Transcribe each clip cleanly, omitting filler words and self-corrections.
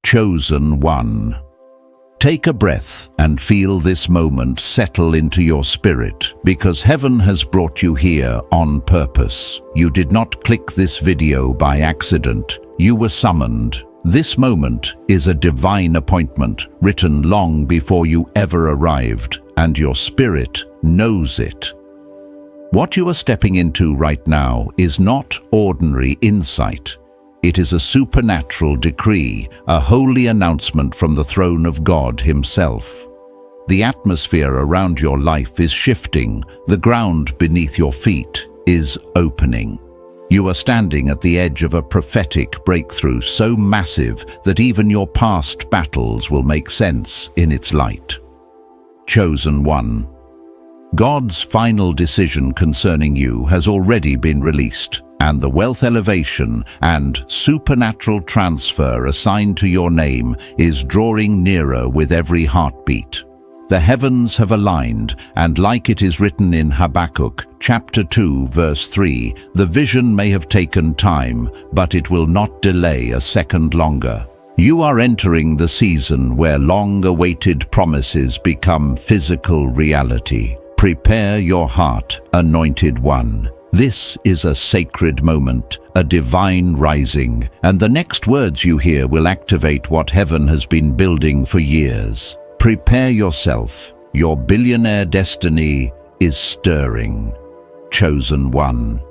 Chosen one. Take a breath and feel this moment settle into your spirit, because heaven has brought you here on purpose. You did not click this video by accident. You were summoned. This moment is a divine appointment written long before you ever arrived, and your spirit knows it. What you are stepping into right now is not ordinary insight. It is a supernatural decree, a holy announcement from the throne of God Himself. The atmosphere around your life is shifting. The ground beneath your feet is opening. You are standing at the edge of a prophetic breakthrough so massive that even your past battles will make sense in its light. Chosen one. God's final decision concerning you has already been released, and the wealth elevation and supernatural transfer assigned to your name is drawing nearer with every heartbeat. The heavens have aligned, and like it is written in Habakkuk, chapter 2, verse 3, the vision may have taken time, but it will not delay a second longer. You are entering the season where long-awaited promises become physical reality. Prepare your heart, anointed one. This is a sacred moment, a divine rising, and the next words you hear will activate what heaven has been building for years. Prepare yourself. Your billionaire destiny is stirring. Chosen one.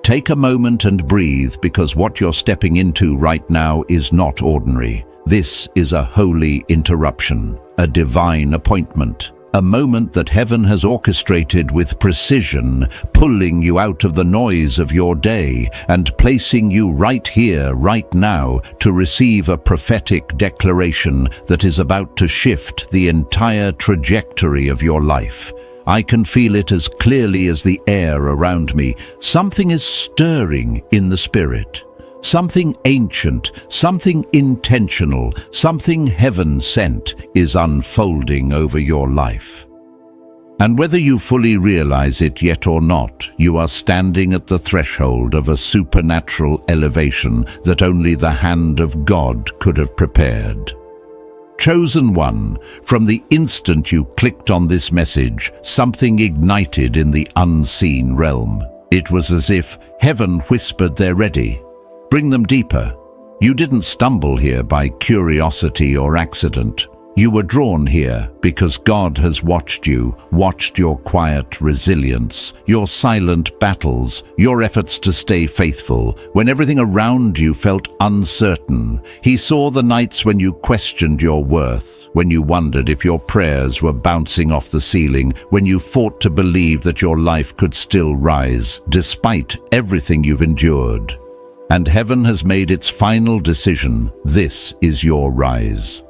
Take a moment and breathe, because what you're stepping into right now is not ordinary. This is a holy interruption, a divine appointment. A moment that heaven has orchestrated with precision, pulling you out of the noise of your day and placing you right here, right now, to receive a prophetic declaration that is about to shift the entire trajectory of your life. I can feel it as clearly as the air around me. Something is stirring in the spirit. Something ancient, something intentional, something heaven-sent is unfolding over your life. And whether you fully realize it yet or not, you are standing at the threshold of a supernatural elevation that only the hand of God could have prepared. Chosen one, from the instant you clicked on this message, something ignited in the unseen realm. It was as if heaven whispered, "They're ready. Bring them deeper." You didn't stumble here by curiosity or accident. You were drawn here because God has watched your quiet resilience, your silent battles, your efforts to stay faithful when everything around you felt uncertain. He saw the nights when you questioned your worth, when you wondered if your prayers were bouncing off the ceiling, when you fought to believe that your life could still rise, despite everything you've endured. And heaven has made its final decision. This is your rise.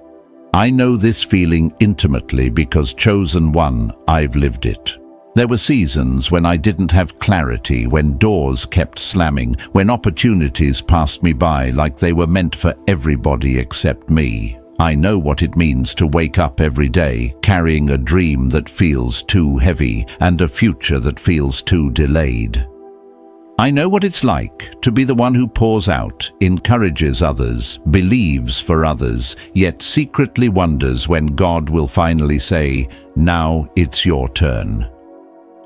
I know this feeling intimately because, chosen one, I've lived it. There were seasons when I didn't have clarity, when doors kept slamming, when opportunities passed me by like they were meant for everybody except me. I know what it means to wake up every day carrying a dream that feels too heavy and a future that feels too delayed. I know what it's like to be the one who pours out, encourages others, believes for others, yet secretly wonders when God will finally say, "Now it's your turn."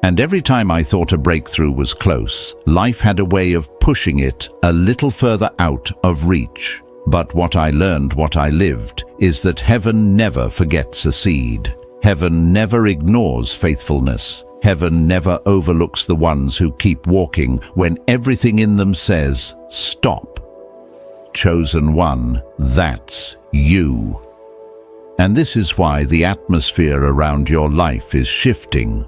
And every time I thought a breakthrough was close, life had a way of pushing it a little further out of reach. But what I learned, what I lived, is that heaven never forgets a seed. Heaven never ignores faithfulness. Heaven never overlooks the ones who keep walking when everything in them says, "Stop." Chosen one, that's you. And this is why the atmosphere around your life is shifting.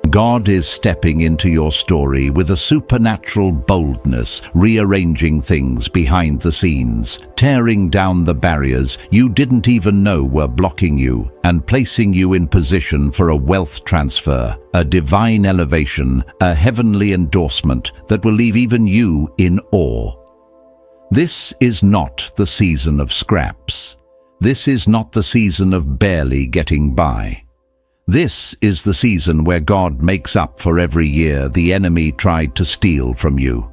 God is stepping into your story with a supernatural boldness, rearranging things behind the scenes, tearing down the barriers you didn't even know were blocking you, and placing you in position for a wealth transfer, a divine elevation, a heavenly endorsement that will leave even you in awe. This is not the season of scraps. This is not the season of barely getting by. This is the season where God makes up for every year the enemy tried to steal from you.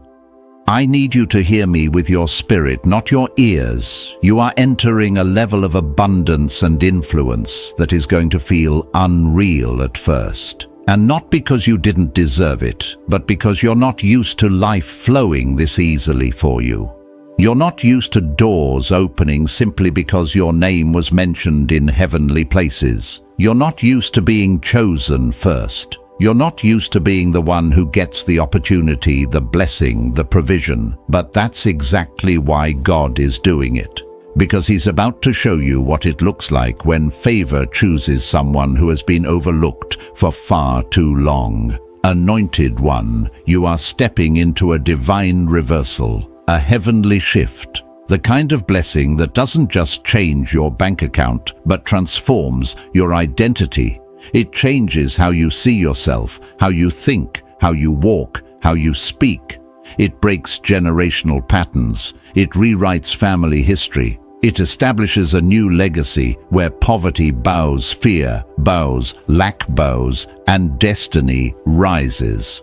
I need you to hear me with your spirit, not your ears. You are entering a level of abundance and influence that is going to feel unreal at first. And not because you didn't deserve it, but because you're not used to life flowing this easily for you. You're not used to doors opening simply because your name was mentioned in heavenly places. You're not used to being chosen first. You're not used to being the one who gets the opportunity, the blessing, the provision. But that's exactly why God is doing it. Because He's about to show you what it looks like when favor chooses someone who has been overlooked for far too long. Anointed one, you are stepping into a divine reversal, a heavenly shift. The kind of blessing that doesn't just change your bank account, but transforms your identity. It changes how you see yourself, how you think, how you walk, how you speak. It breaks generational patterns. It rewrites family history. It establishes a new legacy where poverty bows, fear bows, lack bows, and destiny rises.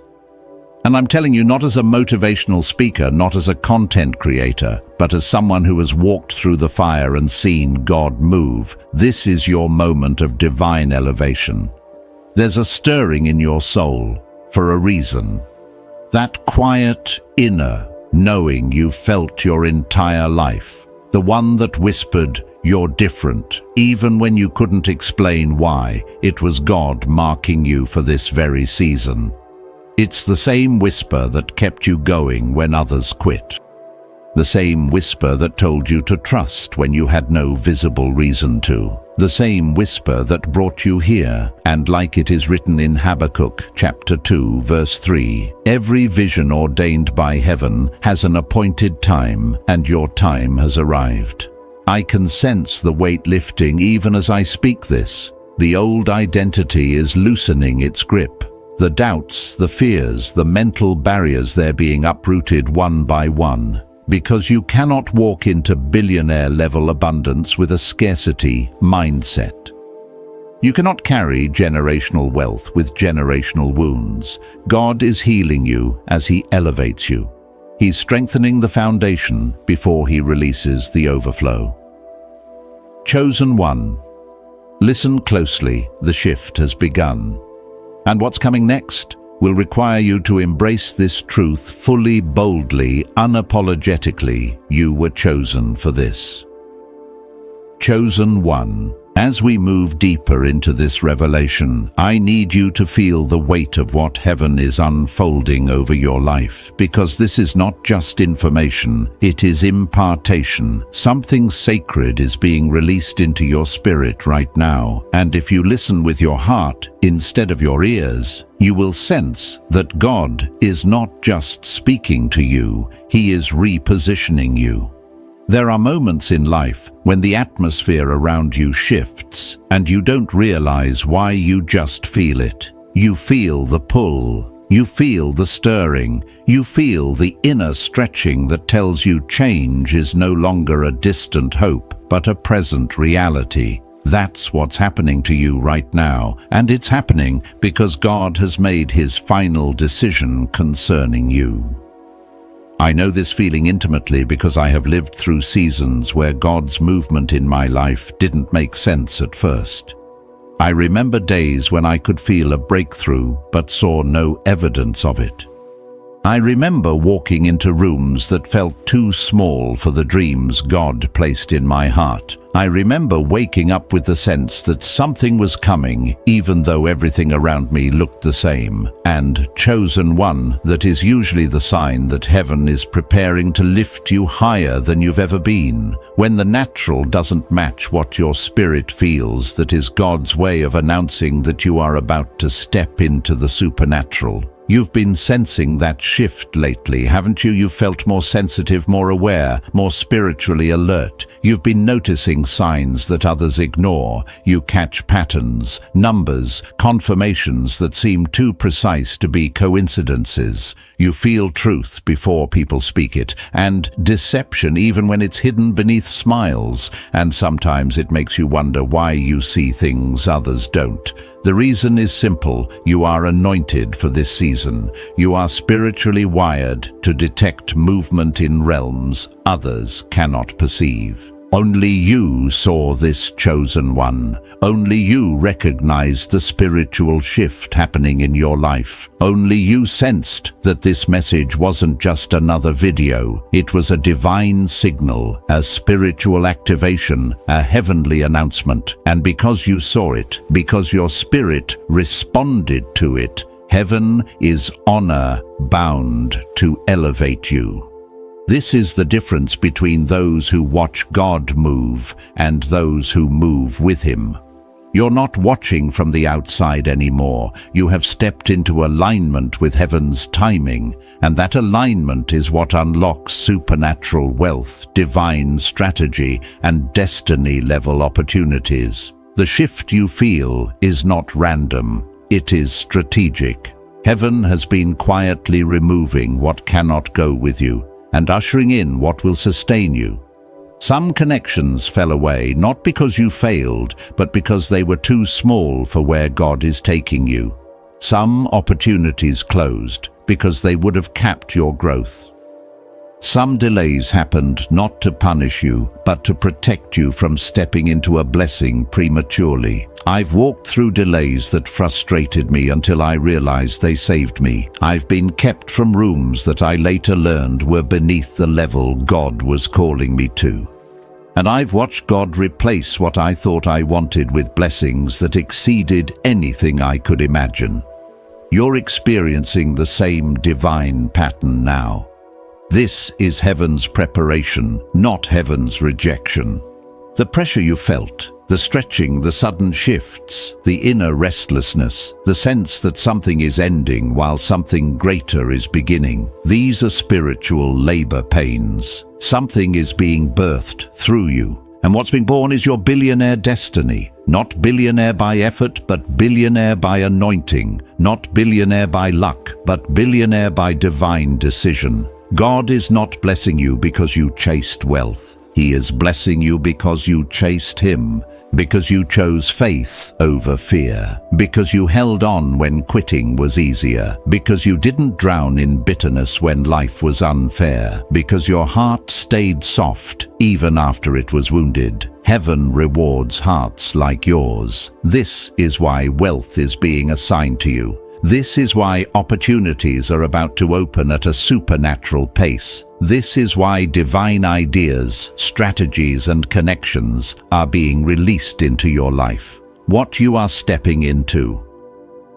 And I'm telling you, not as a motivational speaker, not as a content creator, but as someone who has walked through the fire and seen God move. This is your moment of divine elevation. There's a stirring in your soul for a reason. That quiet, inner knowing you felt your entire life. The one that whispered, "You're different," even when you couldn't explain why. It was God marking you for this very season. It's the same whisper that kept you going when others quit. The same whisper that told you to trust when you had no visible reason to. The same whisper that brought you here, and like it is written in Habakkuk chapter 2 verse 3, every vision ordained by heaven has an appointed time, and your time has arrived. I can sense the weight lifting even as I speak this. The old identity is loosening its grip. The doubts, the fears, the mental barriers, they're being uprooted one by one. Because you cannot walk into billionaire-level abundance with a scarcity mindset. You cannot carry generational wealth with generational wounds. God is healing you as He elevates you. He's strengthening the foundation before He releases the overflow. Chosen one. Listen closely, the shift has begun. And what's coming next will require you to embrace this truth fully, boldly, unapologetically. You were chosen for this. Chosen one. As we move deeper into this revelation, I need you to feel the weight of what heaven is unfolding over your life, because this is not just information, it is impartation. Something sacred is being released into your spirit right now, and if you listen with your heart instead of your ears, you will sense that God is not just speaking to you, He is repositioning you. There are moments in life when the atmosphere around you shifts and you don't realize why, you just feel it. You feel the pull, you feel the stirring, you feel the inner stretching that tells you change is no longer a distant hope, but a present reality. That's what's happening to you right now, and it's happening because God has made His final decision concerning you. I know this feeling intimately because I have lived through seasons where God's movement in my life didn't make sense at first. I remember days when I could feel a breakthrough but saw no evidence of it. I remember walking into rooms that felt too small for the dreams God placed in my heart. I remember waking up with the sense that something was coming, even though everything around me looked the same. And chosen one, that is usually the sign that heaven is preparing to lift you higher than you've ever been. When the natural doesn't match what your spirit feels, that is God's way of announcing that you are about to step into the supernatural. You've been sensing that shift lately, haven't you? You've felt more sensitive, more aware, more spiritually alert. You've been noticing signs that others ignore. You catch patterns, numbers, confirmations that seem too precise to be coincidences. You feel truth before people speak it, and deception even when it's hidden beneath smiles. And sometimes it makes you wonder why you see things others don't. The reason is simple. You are anointed for this season. You are spiritually wired to detect movement in realms others cannot perceive. Only you saw this, chosen one. Only you recognized the spiritual shift happening in your life. Only you sensed that this message wasn't just another video. It was a divine signal, a spiritual activation, a heavenly announcement. And because you saw it, because your spirit responded to it, heaven is honor-bound to elevate you. This is the difference between those who watch God move and those who move with Him. You're not watching from the outside anymore. You have stepped into alignment with heaven's timing, and that alignment is what unlocks supernatural wealth, divine strategy, and destiny-level opportunities. The shift you feel is not random. It is strategic. Heaven has been quietly removing what cannot go with you and ushering in what will sustain you. Some connections fell away, not because you failed, but because they were too small for where God is taking you. Some opportunities closed because they would have capped your growth. Some delays happened not to punish you, but to protect you from stepping into a blessing prematurely. I've walked through delays that frustrated me until I realized they saved me. I've been kept from rooms that I later learned were beneath the level God was calling me to. And I've watched God replace what I thought I wanted with blessings that exceeded anything I could imagine. You're experiencing the same divine pattern now. This is heaven's preparation, not heaven's rejection. The pressure you felt, the stretching, the sudden shifts, the inner restlessness, the sense that something is ending while something greater is beginning. These are spiritual labor pains. Something is being birthed through you. And what's being born is your billionaire destiny. Not billionaire by effort, but billionaire by anointing. Not billionaire by luck, but billionaire by divine decision. God is not blessing you because you chased wealth. He is blessing you because you chased Him, because you chose faith over fear, because you held on when quitting was easier, because you didn't drown in bitterness when life was unfair, because your heart stayed soft even after it was wounded. Heaven rewards hearts like yours. This is why wealth is being assigned to you. This is why opportunities are about to open at a supernatural pace. This is why divine ideas, strategies, and connections are being released into your life. What you are stepping into.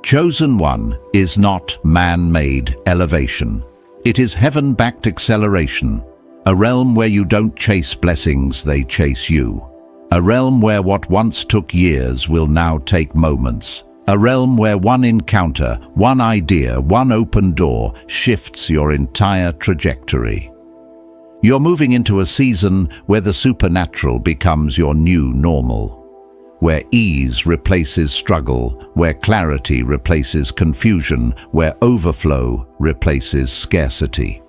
Chosen One is not man-made elevation. It is heaven-backed acceleration. A realm where you don't chase blessings, they chase you. A realm where what once took years will now take moments. A realm where one encounter, one idea, one open door shifts your entire trajectory. You're moving into a season where the supernatural becomes your new normal, where ease replaces struggle, where clarity replaces confusion, where overflow replaces scarcity.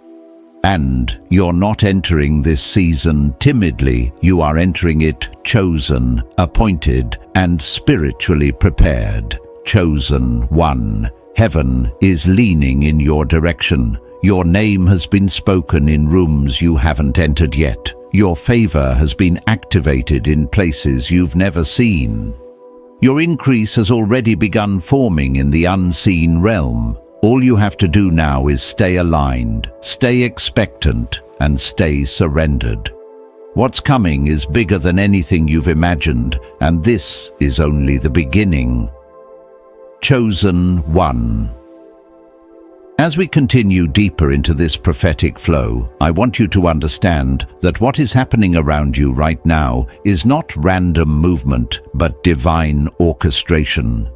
And you're not entering this season timidly. You are entering it chosen, appointed, and spiritually prepared. Chosen One. Heaven is leaning in your direction. Your name has been spoken in rooms you haven't entered yet. Your favor has been activated in places you've never seen. Your increase has already begun forming in the unseen realm. All you have to do now is stay aligned, stay expectant, and stay surrendered. What's coming is bigger than anything you've imagined, and this is only the beginning. Chosen One. As we continue deeper into this prophetic flow, I want you to understand that what is happening around you right now is not random movement, but divine orchestration.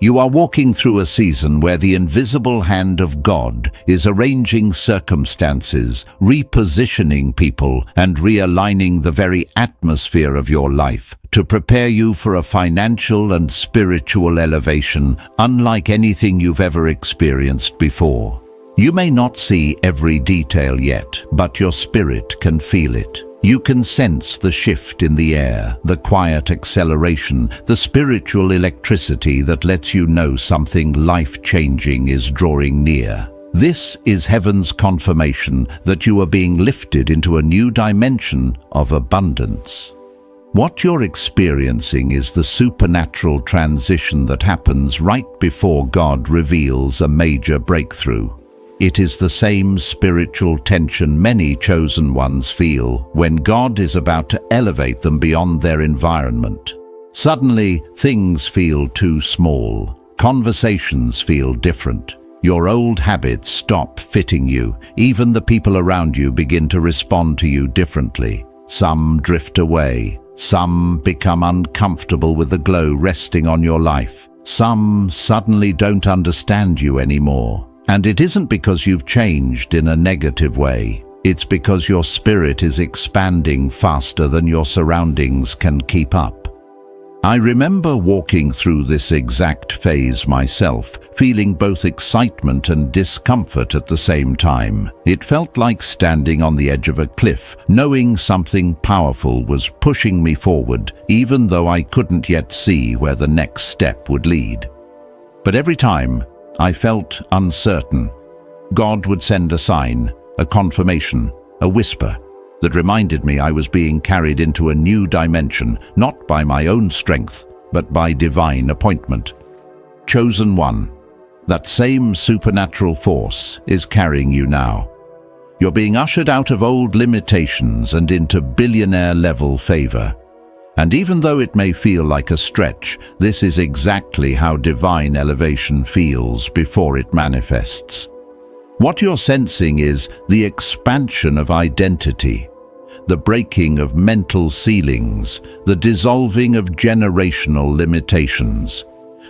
You are walking through a season where the invisible hand of God is arranging circumstances, repositioning people, and realigning the very atmosphere of your life to prepare you for a financial and spiritual elevation unlike anything you've ever experienced before. You may not see every detail yet, but your spirit can feel it. You can sense the shift in the air, the quiet acceleration, the spiritual electricity that lets you know something life-changing is drawing near. This is heaven's confirmation that you are being lifted into a new dimension of abundance. What you're experiencing is the supernatural transition that happens right before God reveals a major breakthrough. It is the same spiritual tension many chosen ones feel when God is about to elevate them beyond their environment. Suddenly, things feel too small. Conversations feel different. Your old habits stop fitting you. Even the people around you begin to respond to you differently. Some drift away. Some become uncomfortable with the glow resting on your life. Some suddenly don't understand you anymore. And it isn't because you've changed in a negative way. It's because your spirit is expanding faster than your surroundings can keep up. I remember walking through this exact phase myself, feeling both excitement and discomfort at the same time. It felt like standing on the edge of a cliff, knowing something powerful was pushing me forward, even though I couldn't yet see where the next step would lead. But every time, I felt uncertain. God would send a sign, a confirmation, a whisper that reminded me I was being carried into a new dimension, not by my own strength, but by divine appointment. Chosen one, that same supernatural force is carrying you now. You're being ushered out of old limitations and into billionaire-level favor. And even though it may feel like a stretch, this is exactly how divine elevation feels before it manifests. What you're sensing is the expansion of identity, the breaking of mental ceilings, the dissolving of generational limitations.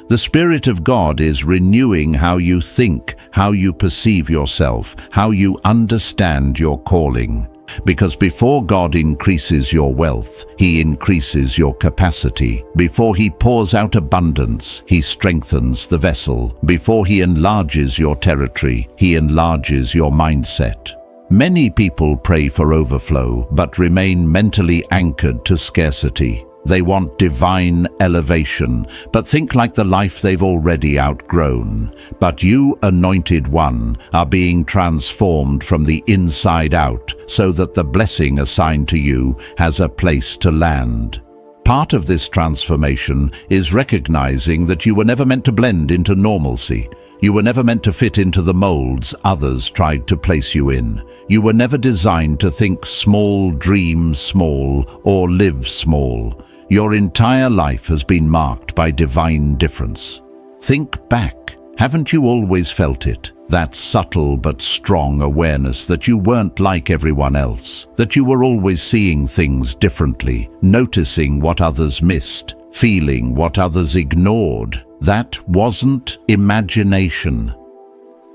The Spirit of God is renewing how you think, how you perceive yourself, how you understand your calling. Because before God increases your wealth, He increases your capacity. Before He pours out abundance, He strengthens the vessel. Before He enlarges your territory, He enlarges your mindset. Many people pray for overflow, but remain mentally anchored to scarcity. They want divine elevation, but think like the life they've already outgrown. But you, anointed one, are being transformed from the inside out so that the blessing assigned to you has a place to land. Part of this transformation is recognizing that you were never meant to blend into normalcy. You were never meant to fit into the molds others tried to place you in. You were never designed to think small, dream small, or live small. Your entire life has been marked by divine difference. Think back. Haven't you always felt it? That subtle but strong awareness that you weren't like everyone else, that you were always seeing things differently, noticing what others missed, feeling what others ignored. That wasn't imagination.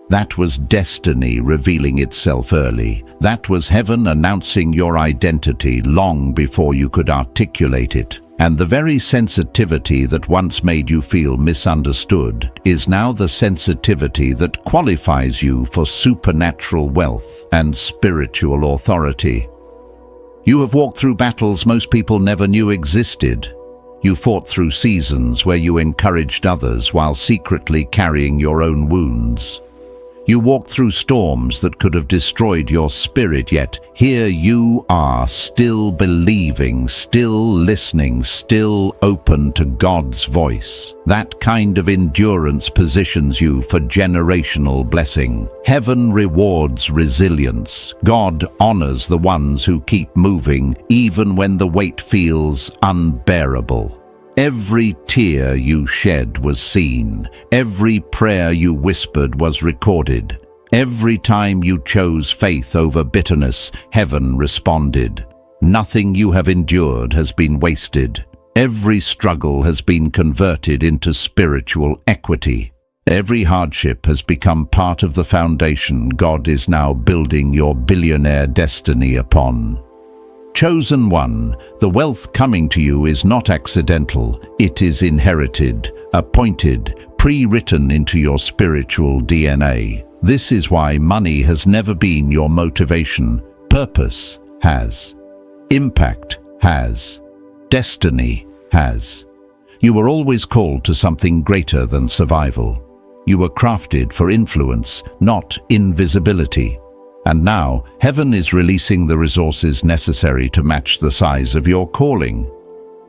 That was destiny revealing itself early. That was heaven announcing your identity long before you could articulate it. And the very sensitivity that once made you feel misunderstood is now the sensitivity that qualifies you for supernatural wealth and spiritual authority. You have walked through battles most people never knew existed. You fought through seasons where you encouraged others while secretly carrying your own wounds. You walked through storms that could have destroyed your spirit, yet here you are, still believing, still listening, still open to God's voice. That kind of endurance positions you for generational blessing. Heaven rewards resilience. God honors the ones who keep moving, even when the weight feels unbearable. Every tear you shed was seen. Every prayer you whispered was recorded. Every time you chose faith over bitterness, heaven responded. Nothing you have endured has been wasted. Every struggle has been converted into spiritual equity. Every hardship has become part of the foundation God is now building your billionaire destiny upon. Chosen one, the wealth coming to you is not accidental. It is inherited, appointed, pre-written into your spiritual DNA. This is why money has never been your motivation. Purpose has. Impact has. Destiny has. You were always called to something greater than survival. You were crafted for influence, not invisibility. And now, heaven is releasing the resources necessary to match the size of your calling.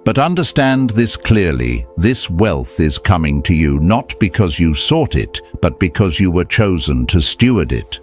But understand this clearly, this wealth is coming to you not because you sought it, but because you were chosen to steward it.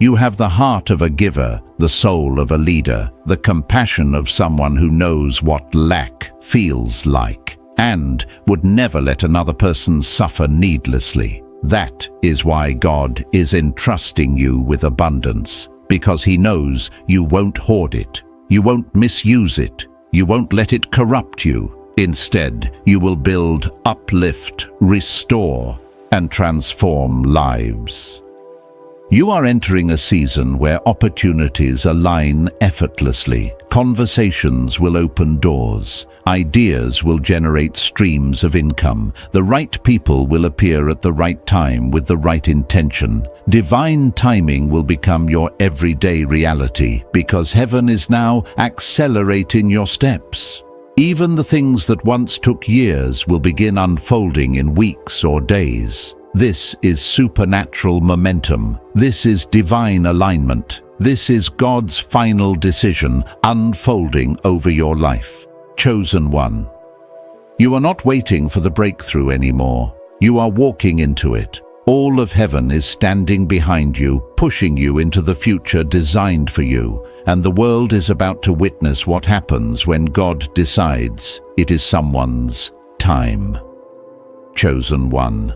You have the heart of a giver, the soul of a leader, the compassion of someone who knows what lack feels like, and would never let another person suffer needlessly. That is why God is entrusting you with abundance, because He knows you won't hoard it, you won't misuse it, you won't let it corrupt you. Instead, you will build, uplift, restore, and transform lives. You are entering a season where opportunities align effortlessly. Conversations will open doors. Ideas will generate streams of income. The right people will appear at the right time with the right intention. Divine timing will become your everyday reality because heaven is now accelerating your steps. Even the things that once took years will begin unfolding in weeks or days. This is supernatural momentum. This is divine alignment. This is God's final decision unfolding over your life. Chosen one. You are not waiting for the breakthrough anymore. You are walking into it. All of heaven is standing behind you, pushing you into the future designed for you, and the world is about to witness what happens when God decides it is someone's time. Chosen one.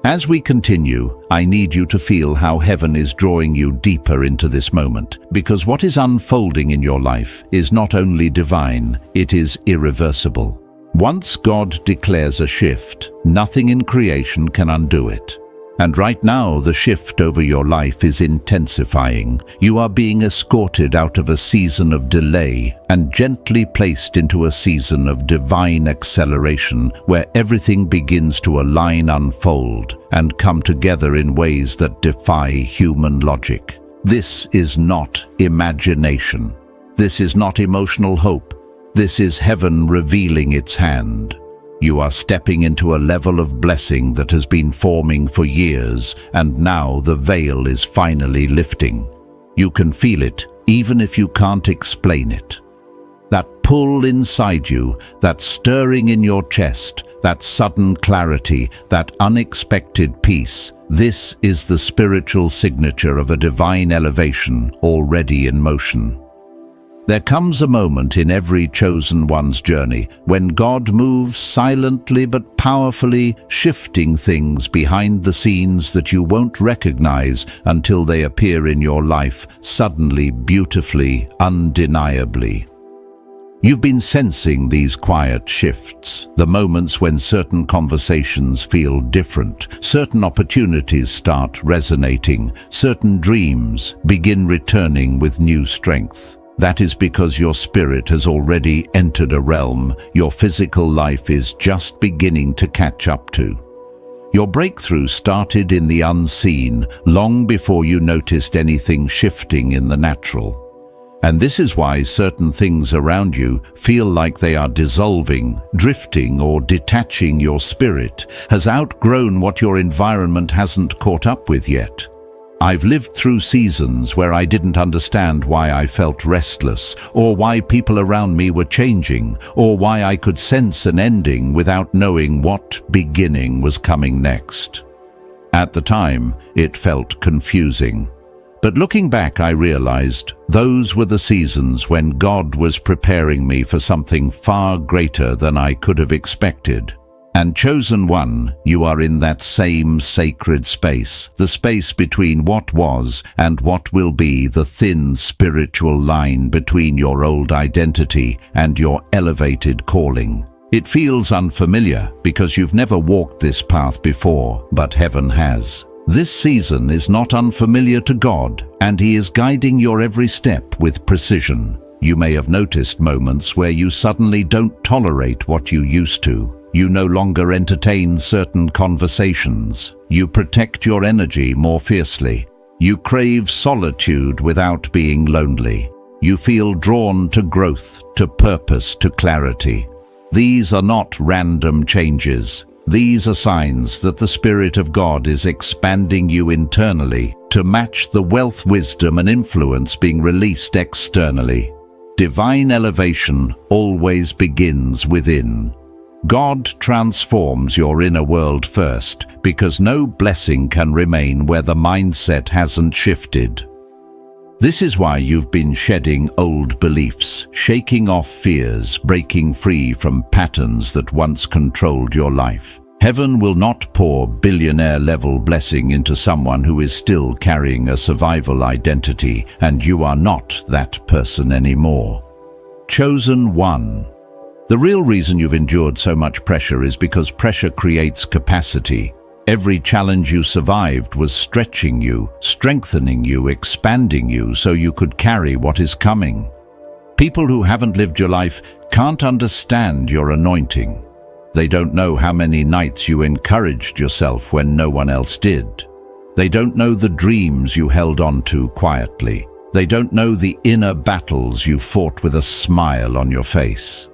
As we continue, I need you to feel how heaven is drawing you deeper into this moment, because what is unfolding in your life is not only divine, it is irreversible. Once God declares a shift, nothing in creation can undo it. And right now, the shift over your life is intensifying. You are being escorted out of a season of delay and gently placed into a season of divine acceleration where everything begins to align, unfold, and come together in ways that defy human logic. This is not imagination. This is not emotional hope. This is heaven revealing its hand. You are stepping into a level of blessing that has been forming for years, and now the veil is finally lifting. You can feel it, even if you can't explain it. That pull inside you, that stirring in your chest, that sudden clarity, that unexpected peace, this is the spiritual signature of a divine elevation already in motion. There comes a moment in every chosen one's journey when God moves silently but powerfully, shifting things behind the scenes that you won't recognize until they appear in your life, suddenly, beautifully, undeniably. You've been sensing these quiet shifts, the moments when certain conversations feel different, certain opportunities start resonating, certain dreams begin returning with new strength. That is because your spirit has already entered a realm your physical life is just beginning to catch up to. Your breakthrough started in the unseen long before you noticed anything shifting in the natural. And this is why certain things around you feel like they are dissolving, drifting, or detaching. Your spirit has outgrown what your environment hasn't caught up with yet. I've lived through seasons where I didn't understand why I felt restless, or why people around me were changing, or why I could sense an ending without knowing what beginning was coming next. At the time, it felt confusing. But looking back, I realized those were the seasons when God was preparing me for something far greater than I could have expected. And chosen one, you are in that same sacred space, the space between what was and what will be, the thin spiritual line between your old identity and your elevated calling. It feels unfamiliar because you've never walked this path before, but heaven has. This season is not unfamiliar to God, and He is guiding your every step with precision. You may have noticed moments where you suddenly don't tolerate what you used to. You no longer entertain certain conversations. You protect your energy more fiercely. You crave solitude without being lonely. You feel drawn to growth, to purpose, to clarity. These are not random changes. These are signs that the Spirit of God is expanding you internally to match the wealth, wisdom, and influence being released externally. Divine elevation always begins within. God transforms your inner world first, because no blessing can remain where the mindset hasn't shifted. This is why you've been shedding old beliefs, shaking off fears, breaking free from patterns that once controlled your life. Heaven will not pour billionaire-level blessing into someone who is still carrying a survival identity, and you are not that person anymore. Chosen one. The real reason you've endured so much pressure is because pressure creates capacity. Every challenge you survived was stretching you, strengthening you, expanding you so you could carry what is coming. People who haven't lived your life can't understand your anointing. They don't know how many nights you encouraged yourself when no one else did. They don't know the dreams you held on to quietly. They don't know the inner battles you fought with a smile on your face.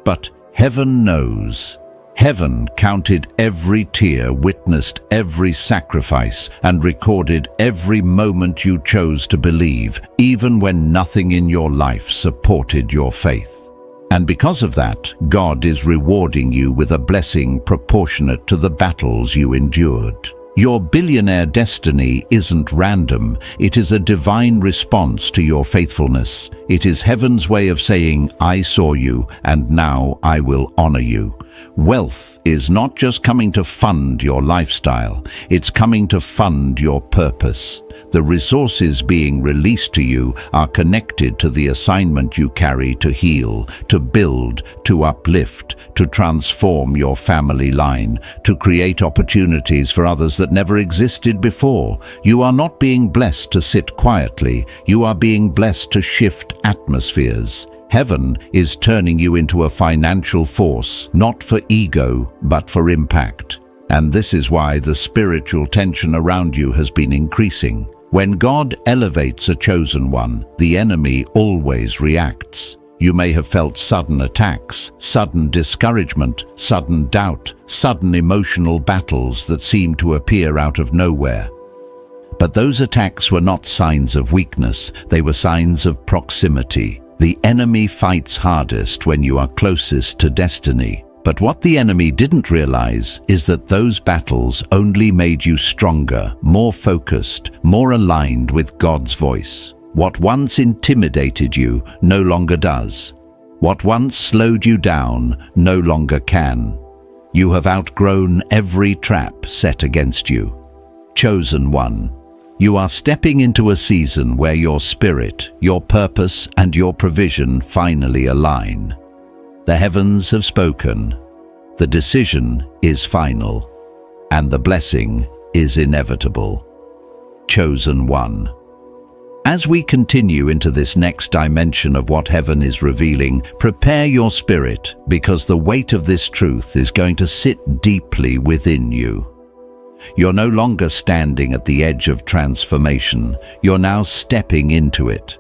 But heaven knows. Heaven counted every tear, witnessed every sacrifice, and recorded every moment you chose to believe, even when nothing in your life supported your faith. And because of that, God is rewarding you with a blessing proportionate to the battles you endured. Your billionaire destiny isn't random. It is a divine response to your faithfulness. It is heaven's way of saying, I saw you, and now I will honor you. Wealth is not just coming to fund your lifestyle, it's coming to fund your purpose. The resources being released to you are connected to the assignment you carry to heal, to build, to uplift, to transform your family line, to create opportunities for others that never existed before. You are not being blessed to sit quietly, you are being blessed to shift atmospheres. Heaven is turning you into a financial force, not for ego, but for impact. And this is why the spiritual tension around you has been increasing. When God elevates a chosen one, the enemy always reacts. You may have felt sudden attacks, sudden discouragement, sudden doubt, sudden emotional battles that seem to appear out of nowhere. But those attacks were not signs of weakness, they were signs of proximity. The enemy fights hardest when you are closest to destiny. But what the enemy didn't realize is that those battles only made you stronger, more focused, more aligned with God's voice. What once intimidated you no longer does. What once slowed you down no longer can. You have outgrown every trap set against you. Chosen one. You are stepping into a season where your spirit, your purpose, and your provision finally align. The heavens have spoken. The decision is final, and the blessing is inevitable. Chosen one. As we continue into this next dimension of what heaven is revealing, prepare your spirit, because the weight of this truth is going to sit deeply within you. You're no longer standing at the edge of transformation, you're now stepping into it.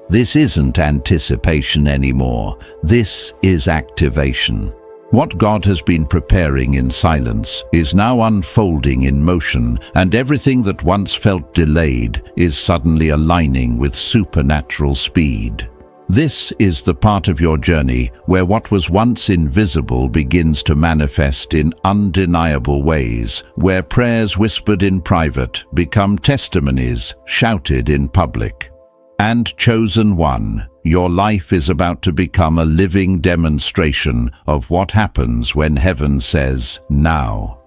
This isn't anticipation anymore, this is activation. What God has been preparing in silence is now unfolding in motion, and everything that once felt delayed is suddenly aligning with supernatural speed. This is the part of your journey where what was once invisible begins to manifest in undeniable ways, where prayers whispered in private become testimonies shouted in public. And chosen one, your life is about to become a living demonstration of what happens when heaven says, now.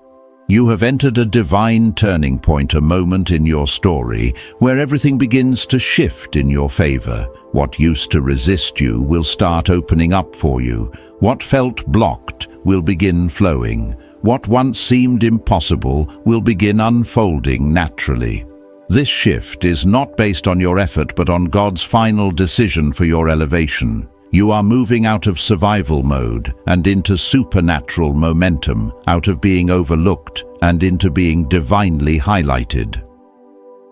You have entered a divine turning point, a moment in your story where everything begins to shift in your favor. What used to resist you will start opening up for you. What felt blocked will begin flowing. What once seemed impossible will begin unfolding naturally. This shift is not based on your effort but on God's final decision for your elevation. You are moving out of survival mode and into supernatural momentum, out of being overlooked and into being divinely highlighted.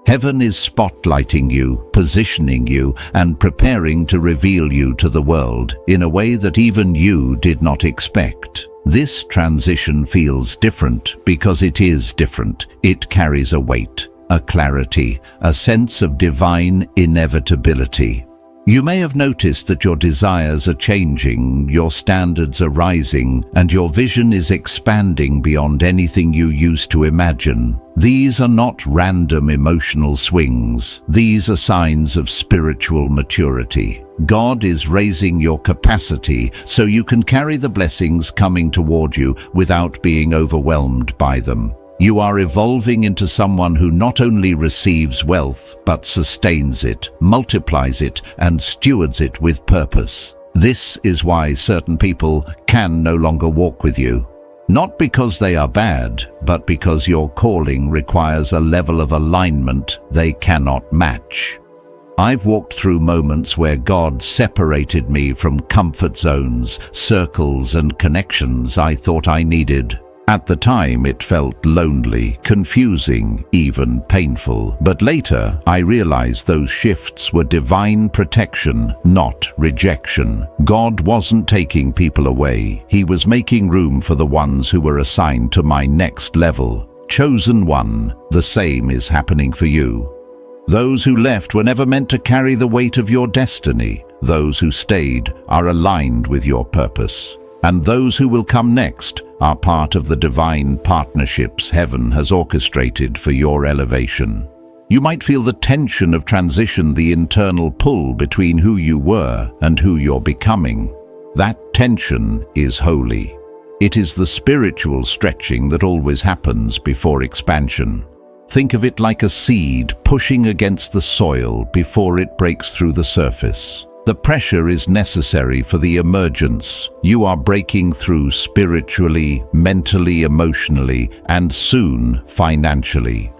Heaven is spotlighting you, positioning you, and preparing to reveal you to the world in a way that even you did not expect. This transition feels different because it is different. It carries a weight, a clarity, a sense of divine inevitability. You may have noticed that your desires are changing, your standards are rising, and your vision is expanding beyond anything you used to imagine. These are not random emotional swings. These are signs of spiritual maturity. God is raising your capacity so you can carry the blessings coming toward you without being overwhelmed by them. You are evolving into someone who not only receives wealth, but sustains it, multiplies it, and stewards it with purpose. This is why certain people can no longer walk with you. Not because they are bad, but because your calling requires a level of alignment they cannot match. I've walked through moments where God separated me from comfort zones, circles, and connections I thought I needed. At the time, it felt lonely, confusing, even painful. But later, I realized those shifts were divine protection, not rejection. God wasn't taking people away. He was making room for the ones who were assigned to my next level. Chosen one, the same is happening for you. Those who left were never meant to carry the weight of your destiny. Those who stayed are aligned with your purpose. And those who will come next are part of the divine partnerships heaven has orchestrated for your elevation. You might feel the tension of transition, the internal pull between who you were and who you're becoming. That tension is holy. It is the spiritual stretching that always happens before expansion. Think of it like a seed pushing against the soil before it breaks through the surface. The pressure is necessary for the emergence. You are breaking through spiritually, mentally, emotionally, and soon financially.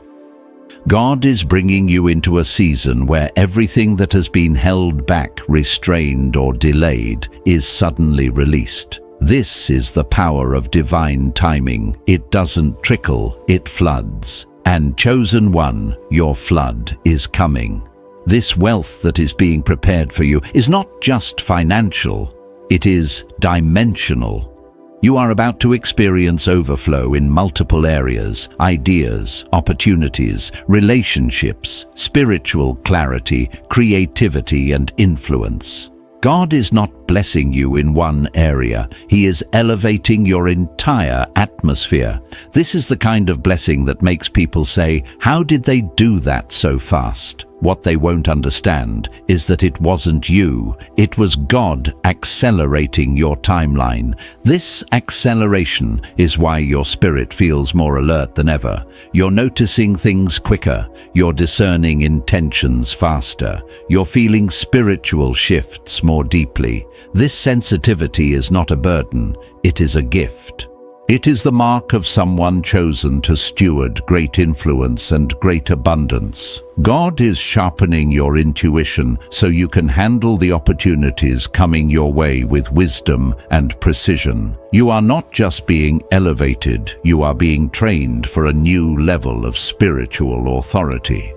God is bringing you into a season where everything that has been held back, restrained, or delayed is suddenly released. This is the power of divine timing. It doesn't trickle, it floods. And chosen one, your flood is coming. This wealth that is being prepared for you is not just financial, it is dimensional. You are about to experience overflow in multiple areas: ideas, opportunities, relationships, spiritual clarity, creativity, and influence. God is not blessing you in one area. He is elevating your entire atmosphere. This is the kind of blessing that makes people say, "How did they do that so fast?" What they won't understand is that it wasn't you. It was God accelerating your timeline. This acceleration is why your spirit feels more alert than ever. You're noticing things quicker. You're discerning intentions faster. You're feeling spiritual shifts more deeply. This sensitivity is not a burden. It is a gift. It is the mark of someone chosen to steward great influence and great abundance. God is sharpening your intuition so you can handle the opportunities coming your way with wisdom and precision. You are not just being elevated, you are being trained for a new level of spiritual authority.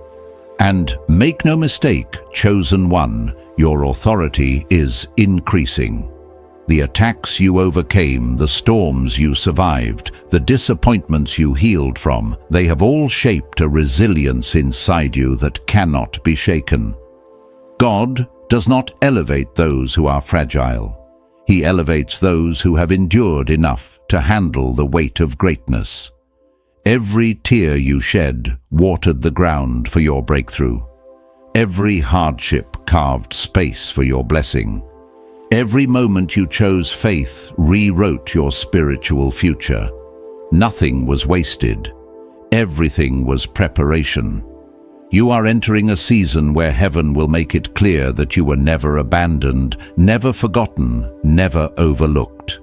And make no mistake, chosen one, your authority is increasing. The attacks you overcame, the storms you survived, the disappointments you healed from, they have all shaped a resilience inside you that cannot be shaken. God does not elevate those who are fragile. He elevates those who have endured enough to handle the weight of greatness. Every tear you shed watered the ground for your breakthrough. Every hardship carved space for your blessing. Every moment you chose faith rewrote your spiritual future. Nothing was wasted. Everything was preparation. You are entering a season where heaven will make it clear that you were never abandoned, never forgotten, never overlooked.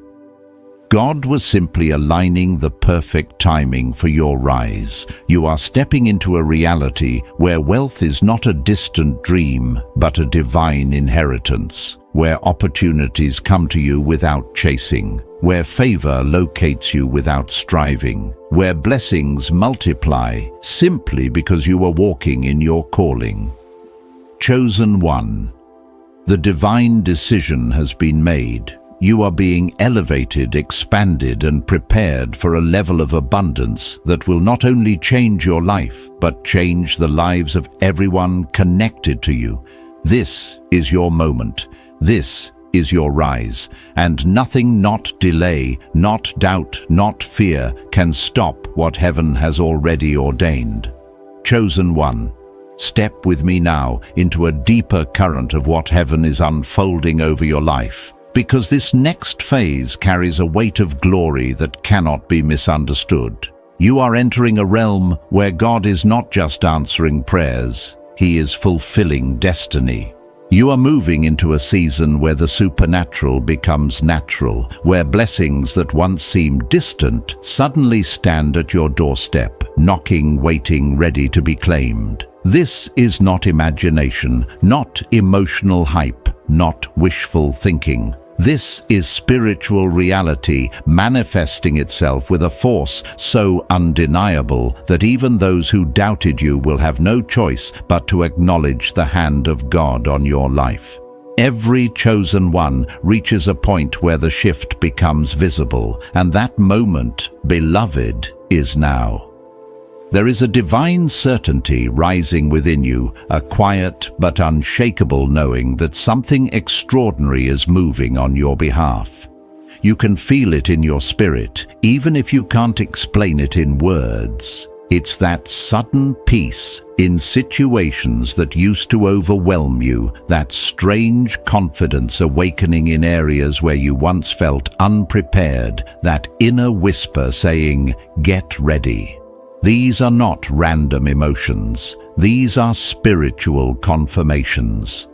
God was simply aligning the perfect timing for your rise. You are stepping into a reality where wealth is not a distant dream, but a divine inheritance, where opportunities come to you without chasing, where favor locates you without striving, where blessings multiply simply because you are walking in your calling. Chosen one. The divine decision has been made. You are being elevated, expanded, and prepared for a level of abundance that will not only change your life, but change the lives of everyone connected to you. This is your moment. This is your rise, and nothing, not delay, not doubt, not fear, can stop what heaven has already ordained. Chosen one. Step with me now into a deeper current of what heaven is unfolding over your life, because this next phase carries a weight of glory that cannot be misunderstood. You are entering a realm where God is not just answering prayers, He is fulfilling destiny. You are moving into a season where the supernatural becomes natural, where blessings that once seemed distant suddenly stand at your doorstep, knocking, waiting, ready to be claimed. This is not imagination, not emotional hype, not wishful thinking. This is spiritual reality manifesting itself with a force so undeniable that even those who doubted you will have no choice but to acknowledge the hand of God on your life. Every chosen one reaches a point where the shift becomes visible, and that moment, beloved, is now. There is a divine certainty rising within you, a quiet but unshakable knowing that something extraordinary is moving on your behalf. You can feel it in your spirit, even if you can't explain it in words. It's that sudden peace in situations that used to overwhelm you, that strange confidence awakening in areas where you once felt unprepared, that inner whisper saying, "Get ready." These are not random emotions. These are spiritual confirmations.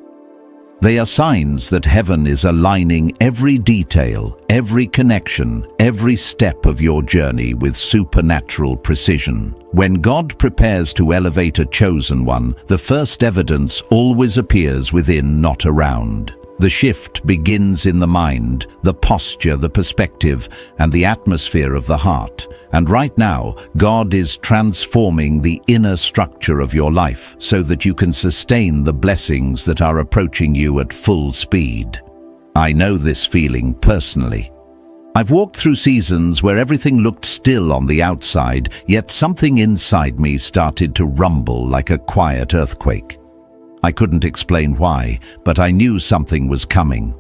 They are signs that heaven is aligning every detail, every connection, every step of your journey with supernatural precision. When God prepares to elevate a chosen one, the first evidence always appears within, not around. The shift begins in the mind, the posture, the perspective, and the atmosphere of the heart. And right now, God is transforming the inner structure of your life so that you can sustain the blessings that are approaching you at full speed. I know this feeling personally. I've walked through seasons where everything looked still on the outside, yet something inside me started to rumble like a quiet earthquake. I couldn't explain why, but I knew something was coming.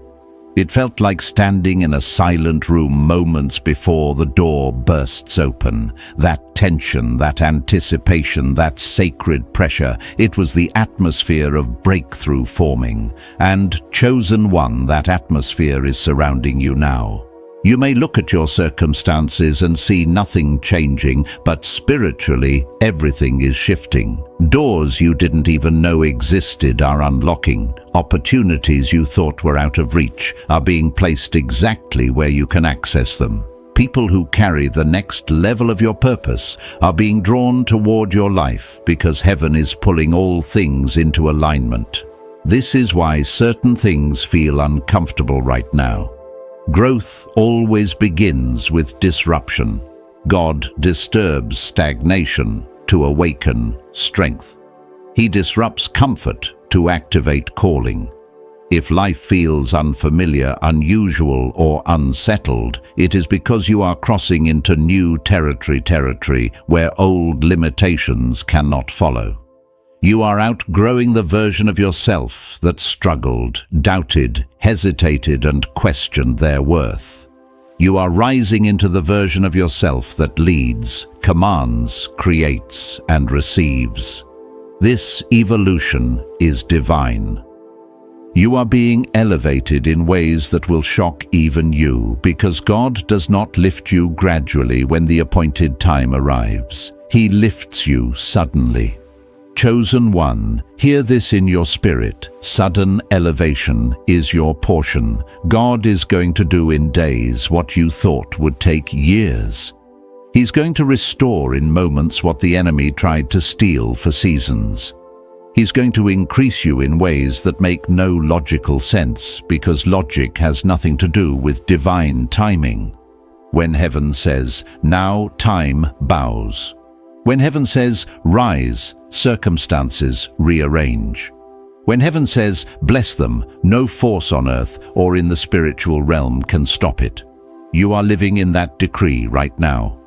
It felt like standing in a silent room moments before the door bursts open. That tension, that anticipation, that sacred pressure, it was the atmosphere of breakthrough forming. And chosen one, that atmosphere is surrounding you now. You may look at your circumstances and see nothing changing, but spiritually, everything is shifting. Doors you didn't even know existed are unlocking. Opportunities you thought were out of reach are being placed exactly where you can access them. People who carry the next level of your purpose are being drawn toward your life because heaven is pulling all things into alignment. This is why certain things feel uncomfortable right now. Growth always begins with disruption. God disturbs stagnation to awaken strength. He disrupts comfort to activate calling. If life feels unfamiliar, unusual, or unsettled, it is because you are crossing into new territory where old limitations cannot follow. You are outgrowing the version of yourself that struggled, doubted, hesitated, and questioned their worth. You are rising into the version of yourself that leads, commands, creates, and receives. This evolution is divine. You are being elevated in ways that will shock even you, because God does not lift you gradually when the appointed time arrives. He lifts you suddenly. Chosen one, hear this in your spirit. Sudden elevation is your portion. God is going to do in days what you thought would take years. He's going to restore in moments what the enemy tried to steal for seasons. He's going to increase you in ways that make no logical sense, because logic has nothing to do with divine timing. When heaven says, "Now time bows." When heaven says, "Rise," circumstances rearrange. When heaven says, "Bless them," no force on earth or in the spiritual realm can stop it. You are living in that decree right now.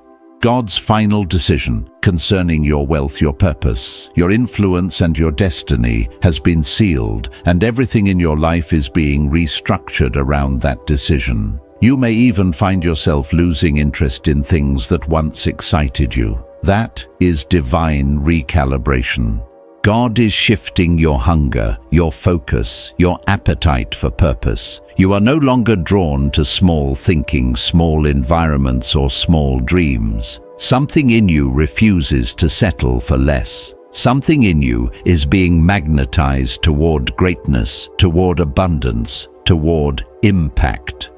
God's final decision concerning your wealth, your purpose, your influence and your destiny has been sealed, and everything in your life is being restructured around that decision. You may even find yourself losing interest in things that once excited you. That is divine recalibration. God is shifting your hunger, your focus, your appetite for purpose. You are no longer drawn to small thinking, small environments, or small dreams. Something in you refuses to settle for less. Something in you is being magnetized toward greatness, toward abundance, toward impact.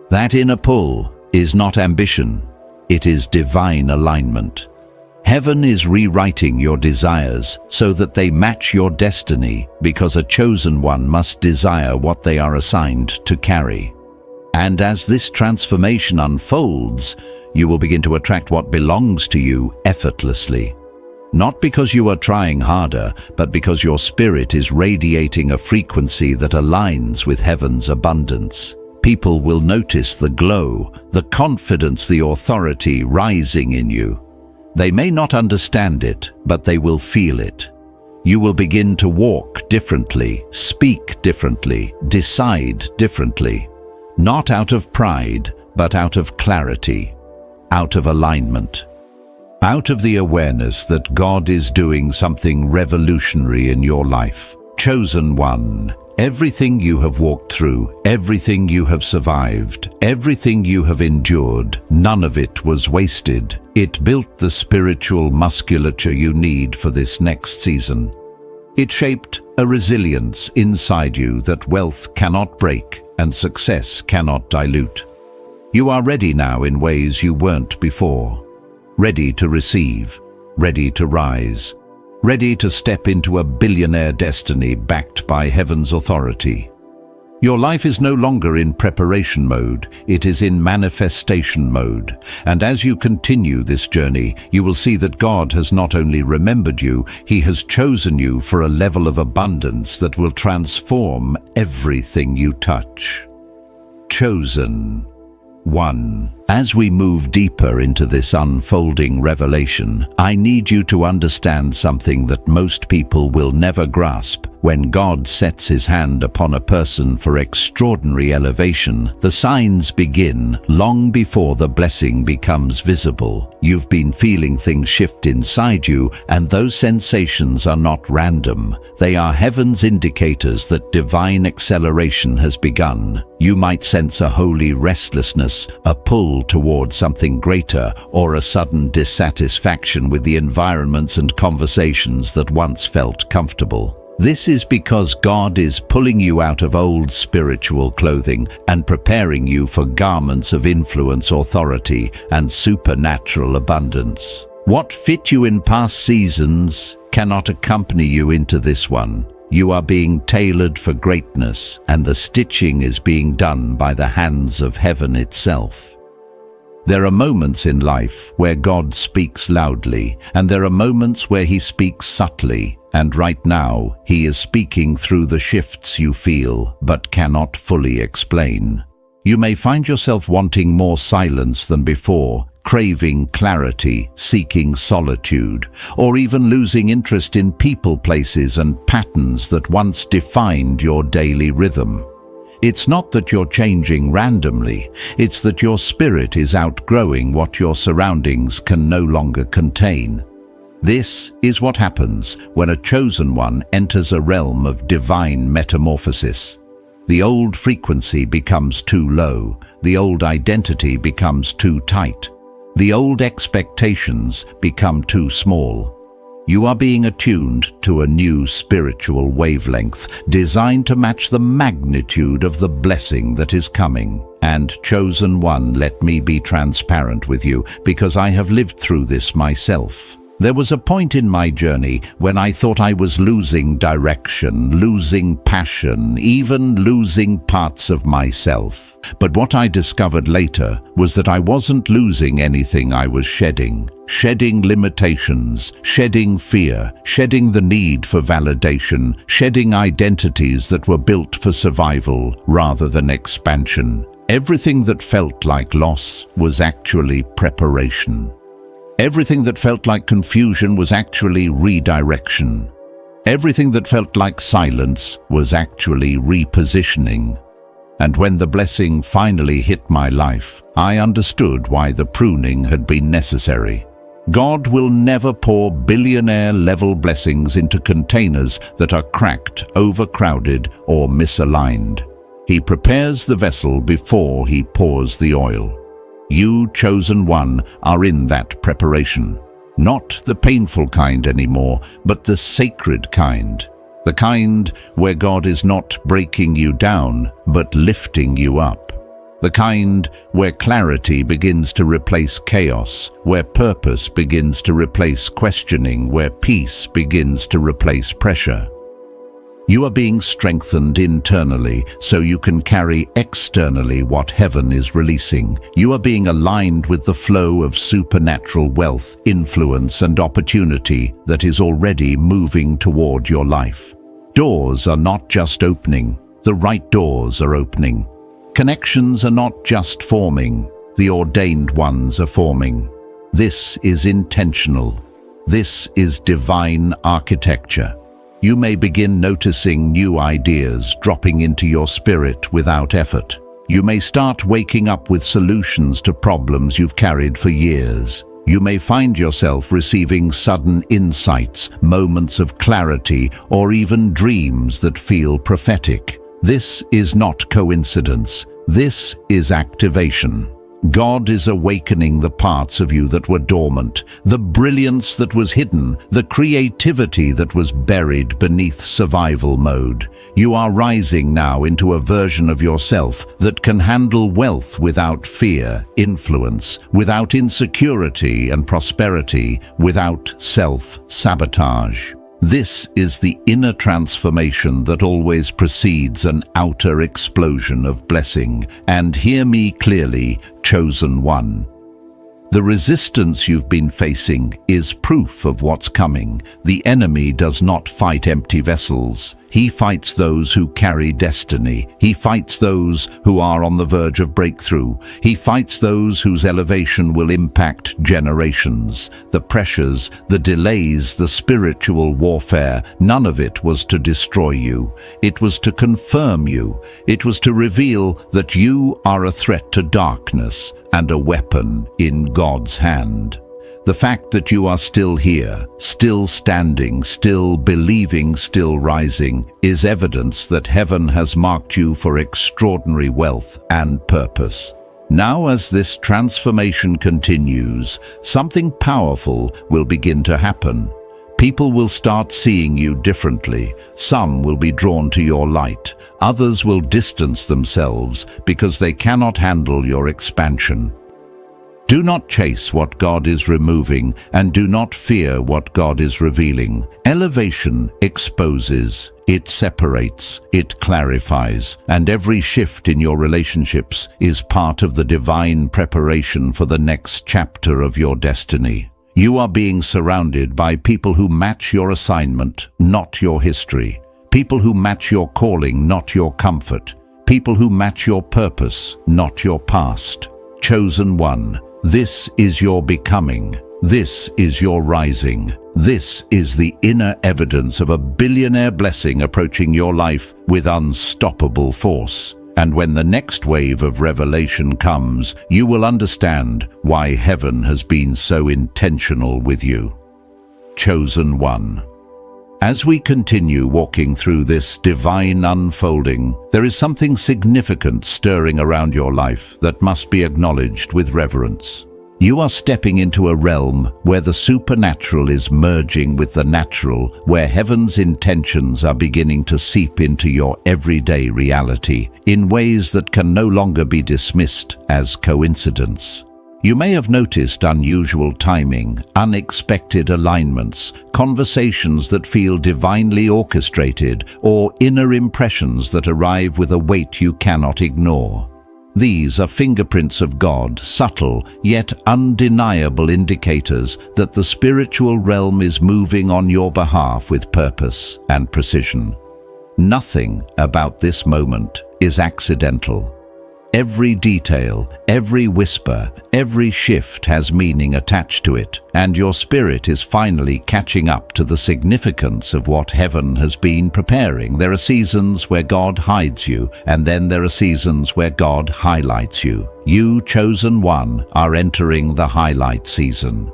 That inner pull is not ambition, it is divine alignment. Heaven is rewriting your desires so that they match your destiny, because a chosen one must desire what they are assigned to carry. And as this transformation unfolds, you will begin to attract what belongs to you effortlessly. Not because you are trying harder, but because your spirit is radiating a frequency that aligns with heaven's abundance. People will notice the glow, the confidence, the authority rising in you. They may not understand it, but they will feel it. You will begin to walk differently, speak differently, decide differently. Not out of pride, but out of clarity, out of alignment. Out of the awareness that God is doing something revolutionary in your life. Chosen one, everything you have walked through, everything you have survived, everything you have endured, none of it was wasted. It built the spiritual musculature you need for this next season. It shaped a resilience inside you that wealth cannot break and success cannot dilute. You are ready now in ways you weren't before. Ready to receive, ready to rise, ready to step into a billionaire destiny backed by heaven's authority. Your life is no longer in preparation mode, it is in manifestation mode. And as you continue this journey, you will see that God has not only remembered you, He has chosen you for a level of abundance that will transform everything you touch. Chosen one. As we move deeper into this unfolding revelation, I need you to understand something that most people will never grasp. When God sets His hand upon a person for extraordinary elevation, the signs begin long before the blessing becomes visible. You've been feeling things shift inside you, and those sensations are not random. They are heaven's indicators that divine acceleration has begun. You might sense a holy restlessness, a pull towards something greater, or a sudden dissatisfaction with the environments and conversations that once felt comfortable. This is because God is pulling you out of old spiritual clothing and preparing you for garments of influence, authority, and supernatural abundance. What fit you in past seasons cannot accompany you into this one. You are being tailored for greatness, and the stitching is being done by the hands of heaven itself. There are moments in life where God speaks loudly, and there are moments where He speaks subtly. And right now, He is speaking through the shifts you feel, but cannot fully explain. You may find yourself wanting more silence than before, craving clarity, seeking solitude, or even losing interest in people, places, and patterns that once defined your daily rhythm. It's not that you're changing randomly, it's that your spirit is outgrowing what your surroundings can no longer contain. This is what happens when a chosen one enters a realm of divine metamorphosis. The old frequency becomes too low, the old identity becomes too tight, the old expectations become too small. You are being attuned to a new spiritual wavelength designed to match the magnitude of the blessing that is coming. And chosen one, let me be transparent with you, because I have lived through this myself. There was a point in my journey when I thought I was losing direction, losing passion, even losing parts of myself. But what I discovered later was that I wasn't losing anything, I was shedding. Shedding limitations, shedding fear, shedding the need for validation, shedding identities that were built for survival rather than expansion. Everything that felt like loss was actually preparation. Everything that felt like confusion was actually redirection. Everything that felt like silence was actually repositioning. And when the blessing finally hit my life, I understood why the pruning had been necessary. God will never pour billionaire-level blessings into containers that are cracked, overcrowded, or misaligned. He prepares the vessel before he pours the oil. You, chosen one, are in that preparation. Not the painful kind anymore, but the sacred kind. The kind where God is not breaking you down, but lifting you up. The kind where clarity begins to replace chaos, where purpose begins to replace questioning, where peace begins to replace pressure. You are being strengthened internally so you can carry externally what heaven is releasing. You are being aligned with the flow of supernatural wealth, influence, and opportunity that is already moving toward your life. Doors are not just opening, the right doors are opening. Connections are not just forming, the ordained ones are forming. This is intentional. This is divine architecture. You may begin noticing new ideas dropping into your spirit without effort. You may start waking up with solutions to problems you've carried for years. You may find yourself receiving sudden insights, moments of clarity, or even dreams that feel prophetic. This is not coincidence. This is activation. God is awakening the parts of you that were dormant, the brilliance that was hidden, the creativity that was buried beneath survival mode. You are rising now into a version of yourself that can handle wealth without fear, influence, without insecurity, and prosperity without self-sabotage. This is the inner transformation that always precedes an outer explosion of blessing. And hear me clearly, chosen one. The resistance you've been facing is proof of what's coming. The enemy does not fight empty vessels. He fights those who carry destiny. He fights those who are on the verge of breakthrough. He fights those whose elevation will impact generations. The pressures, the delays, the spiritual warfare, none of it was to destroy you. It was to confirm you. It was to reveal that you are a threat to darkness and a weapon in God's hand. The fact that you are still here, still standing, still believing, still rising, is evidence that heaven has marked you for extraordinary wealth and purpose. Now, as this transformation continues, something powerful will begin to happen. People will start seeing you differently. Some will be drawn to your light. Others will distance themselves because they cannot handle your expansion. Do not chase what God is removing, and do not fear what God is revealing. Elevation exposes, it separates, it clarifies, and every shift in your relationships is part of the divine preparation for the next chapter of your destiny. You are being surrounded by people who match your assignment, not your history. People who match your calling, not your comfort. People who match your purpose, not your past. Chosen one. This is your becoming. This is your rising. This is the inner evidence of a billionaire blessing approaching your life with unstoppable force. And when the next wave of revelation comes, you will understand why heaven has been so intentional with you. Chosen one. As we continue walking through this divine unfolding, there is something significant stirring around your life that must be acknowledged with reverence. You are stepping into a realm where the supernatural is merging with the natural, where heaven's intentions are beginning to seep into your everyday reality in ways that can no longer be dismissed as coincidence. You may have noticed unusual timing, unexpected alignments, conversations that feel divinely orchestrated, or inner impressions that arrive with a weight you cannot ignore. These are fingerprints of God, subtle yet undeniable indicators that the spiritual realm is moving on your behalf with purpose and precision. Nothing about this moment is accidental. Every detail, every whisper, every shift has meaning attached to it, and your spirit is finally catching up to the significance of what heaven has been preparing. There are seasons where God hides you, and then there are seasons where God highlights you. You, chosen one, are entering the highlight season.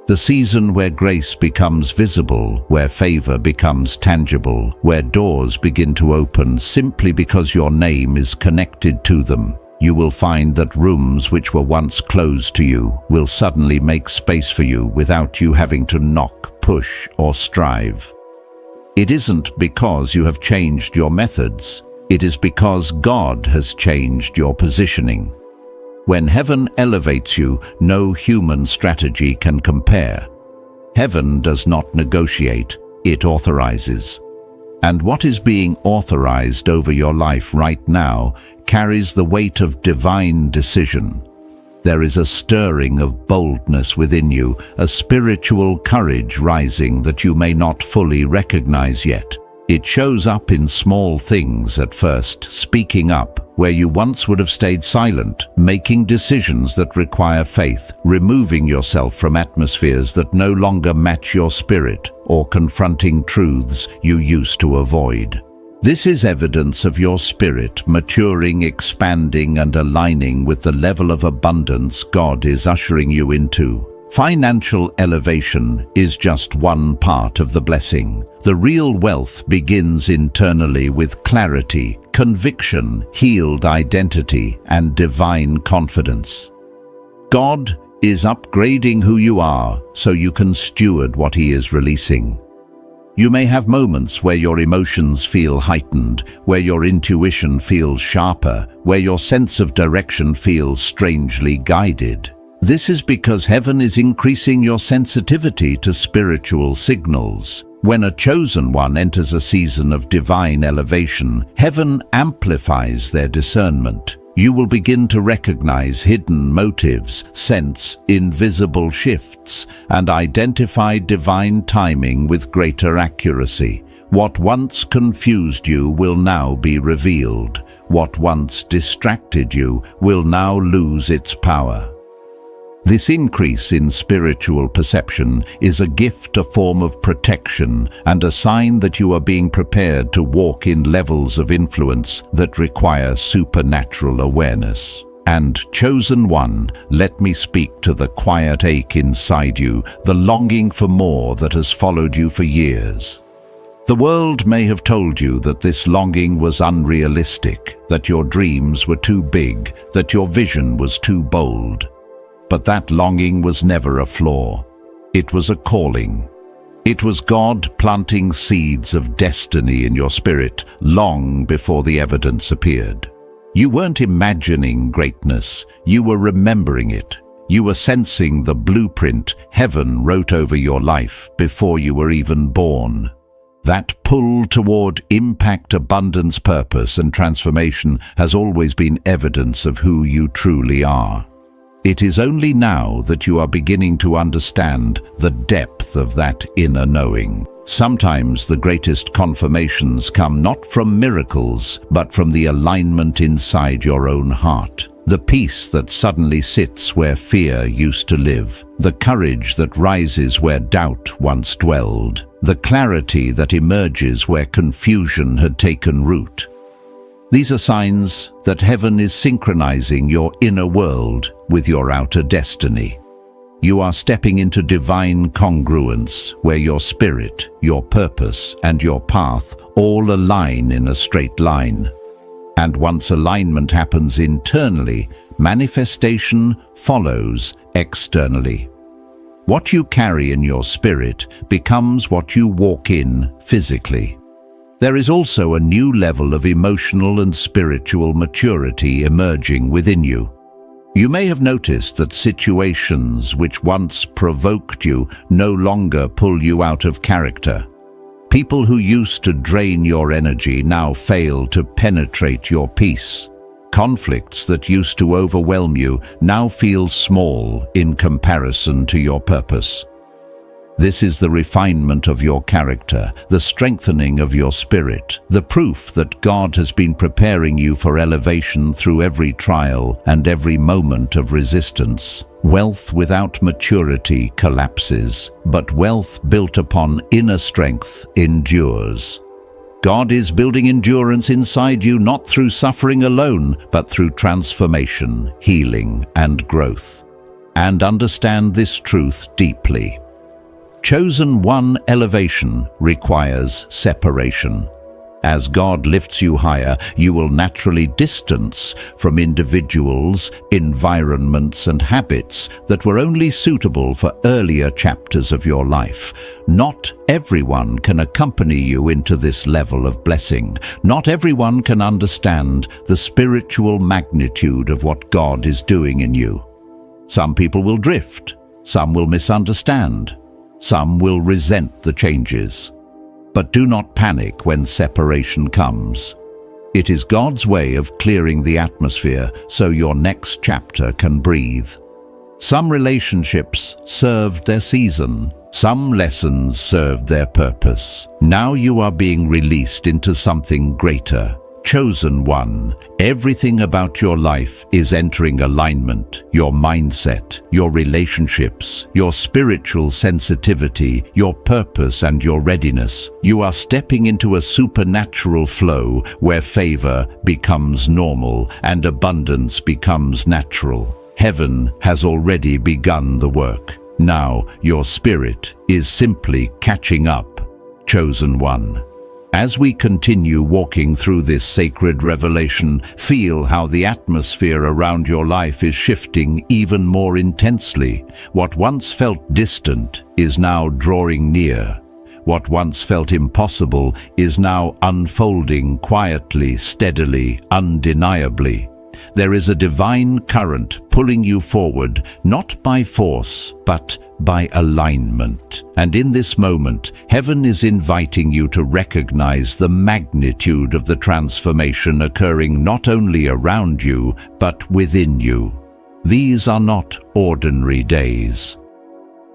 The season where grace becomes visible, where favor becomes tangible, where doors begin to open simply because your name is connected to them. You will find that rooms which were once closed to you will suddenly make space for you without you having to knock, push, or strive. It isn't because you have changed your methods. It is because God has changed your positioning. When heaven elevates you, no human strategy can compare. Heaven does not negotiate, it authorizes. And what is being authorized over your life right now carries the weight of divine decision. There is a stirring of boldness within you, a spiritual courage rising that you may not fully recognize yet. It shows up in small things at first, speaking up where you once would have stayed silent, making decisions that require faith, removing yourself from atmospheres that no longer match your spirit, or confronting truths you used to avoid. This is evidence of your spirit maturing, expanding, and aligning with the level of abundance God is ushering you into. Financial elevation is just one part of the blessing. The real wealth begins internally with clarity, conviction, healed identity, and divine confidence. God is upgrading who you are so you can steward what He is releasing. You may have moments where your emotions feel heightened, where your intuition feels sharper, where your sense of direction feels strangely guided. This is because heaven is increasing your sensitivity to spiritual signals. When a chosen one enters a season of divine elevation, heaven amplifies their discernment. You will begin to recognize hidden motives, sense invisible shifts, and identify divine timing with greater accuracy. What once confused you will now be revealed. What once distracted you will now lose its power. This increase in spiritual perception is a gift, a form of protection, and a sign that you are being prepared to walk in levels of influence that require supernatural awareness. And, chosen one, let me speak to the quiet ache inside you, the longing for more that has followed you for years. The world may have told you that this longing was unrealistic, that your dreams were too big, that your vision was too bold. But that longing was never a flaw. It was a calling. It was God planting seeds of destiny in your spirit long before the evidence appeared. You weren't imagining greatness, you were remembering it. You were sensing the blueprint heaven wrote over your life before you were even born. That pull toward impact, abundance, purpose, and transformation has always been evidence of who you truly are. It is only now that you are beginning to understand the depth of that inner knowing. Sometimes the greatest confirmations come not from miracles, but from the alignment inside your own heart. The peace that suddenly sits where fear used to live. The courage that rises where doubt once dwelled. The clarity that emerges where confusion had taken root. These are signs that heaven is synchronizing your inner world with your outer destiny. You are stepping into divine congruence where your spirit, your purpose, and your path all align in a straight line. And once alignment happens internally, Manifestation follows externally. What you carry in your spirit becomes what you walk in physically. There is also a new level of emotional and spiritual maturity emerging within you. You may have noticed that situations which once provoked you no longer pull you out of character. People who used to drain your energy now fail to penetrate your peace. Conflicts that used to overwhelm you now feel small in comparison to your purpose. This is the refinement of your character, the strengthening of your spirit, the proof that God has been preparing you for elevation through every trial and every moment of resistance. Wealth without maturity collapses, but wealth built upon inner strength endures. God is building endurance inside you not through suffering alone, but through transformation, healing, and growth. And understand this truth deeply. Chosen one elevation requires separation. As God lifts you higher, you will naturally distance from individuals, environments, and habits that were only suitable for earlier chapters of your life. Not everyone can accompany you into this level of blessing. Not everyone can understand the spiritual magnitude of what God is doing in you. Some people will drift. Some will misunderstand. Some will resent the changes. But do not panic when separation comes. It is God's way of clearing the atmosphere so your next chapter can breathe. Some relationships served their season. Some lessons served their purpose. Now you are being released into something greater. Chosen one, everything about your life is entering alignment. Your mindset, your relationships, your spiritual sensitivity, your purpose and your readiness. You are stepping into a supernatural flow where favor becomes normal and abundance becomes natural. Heaven has already begun the work. Now your spirit is simply catching up. Chosen one. As we continue walking through this sacred revelation, feel how the atmosphere around your life is shifting even more intensely. What once felt distant is now drawing near. What once felt impossible is now unfolding quietly, steadily, undeniably. There is a divine current pulling you forward, not by force, but by alignment. And in this moment, heaven is inviting you to recognize the magnitude of the transformation occurring not only around you, but within you. These are not ordinary days.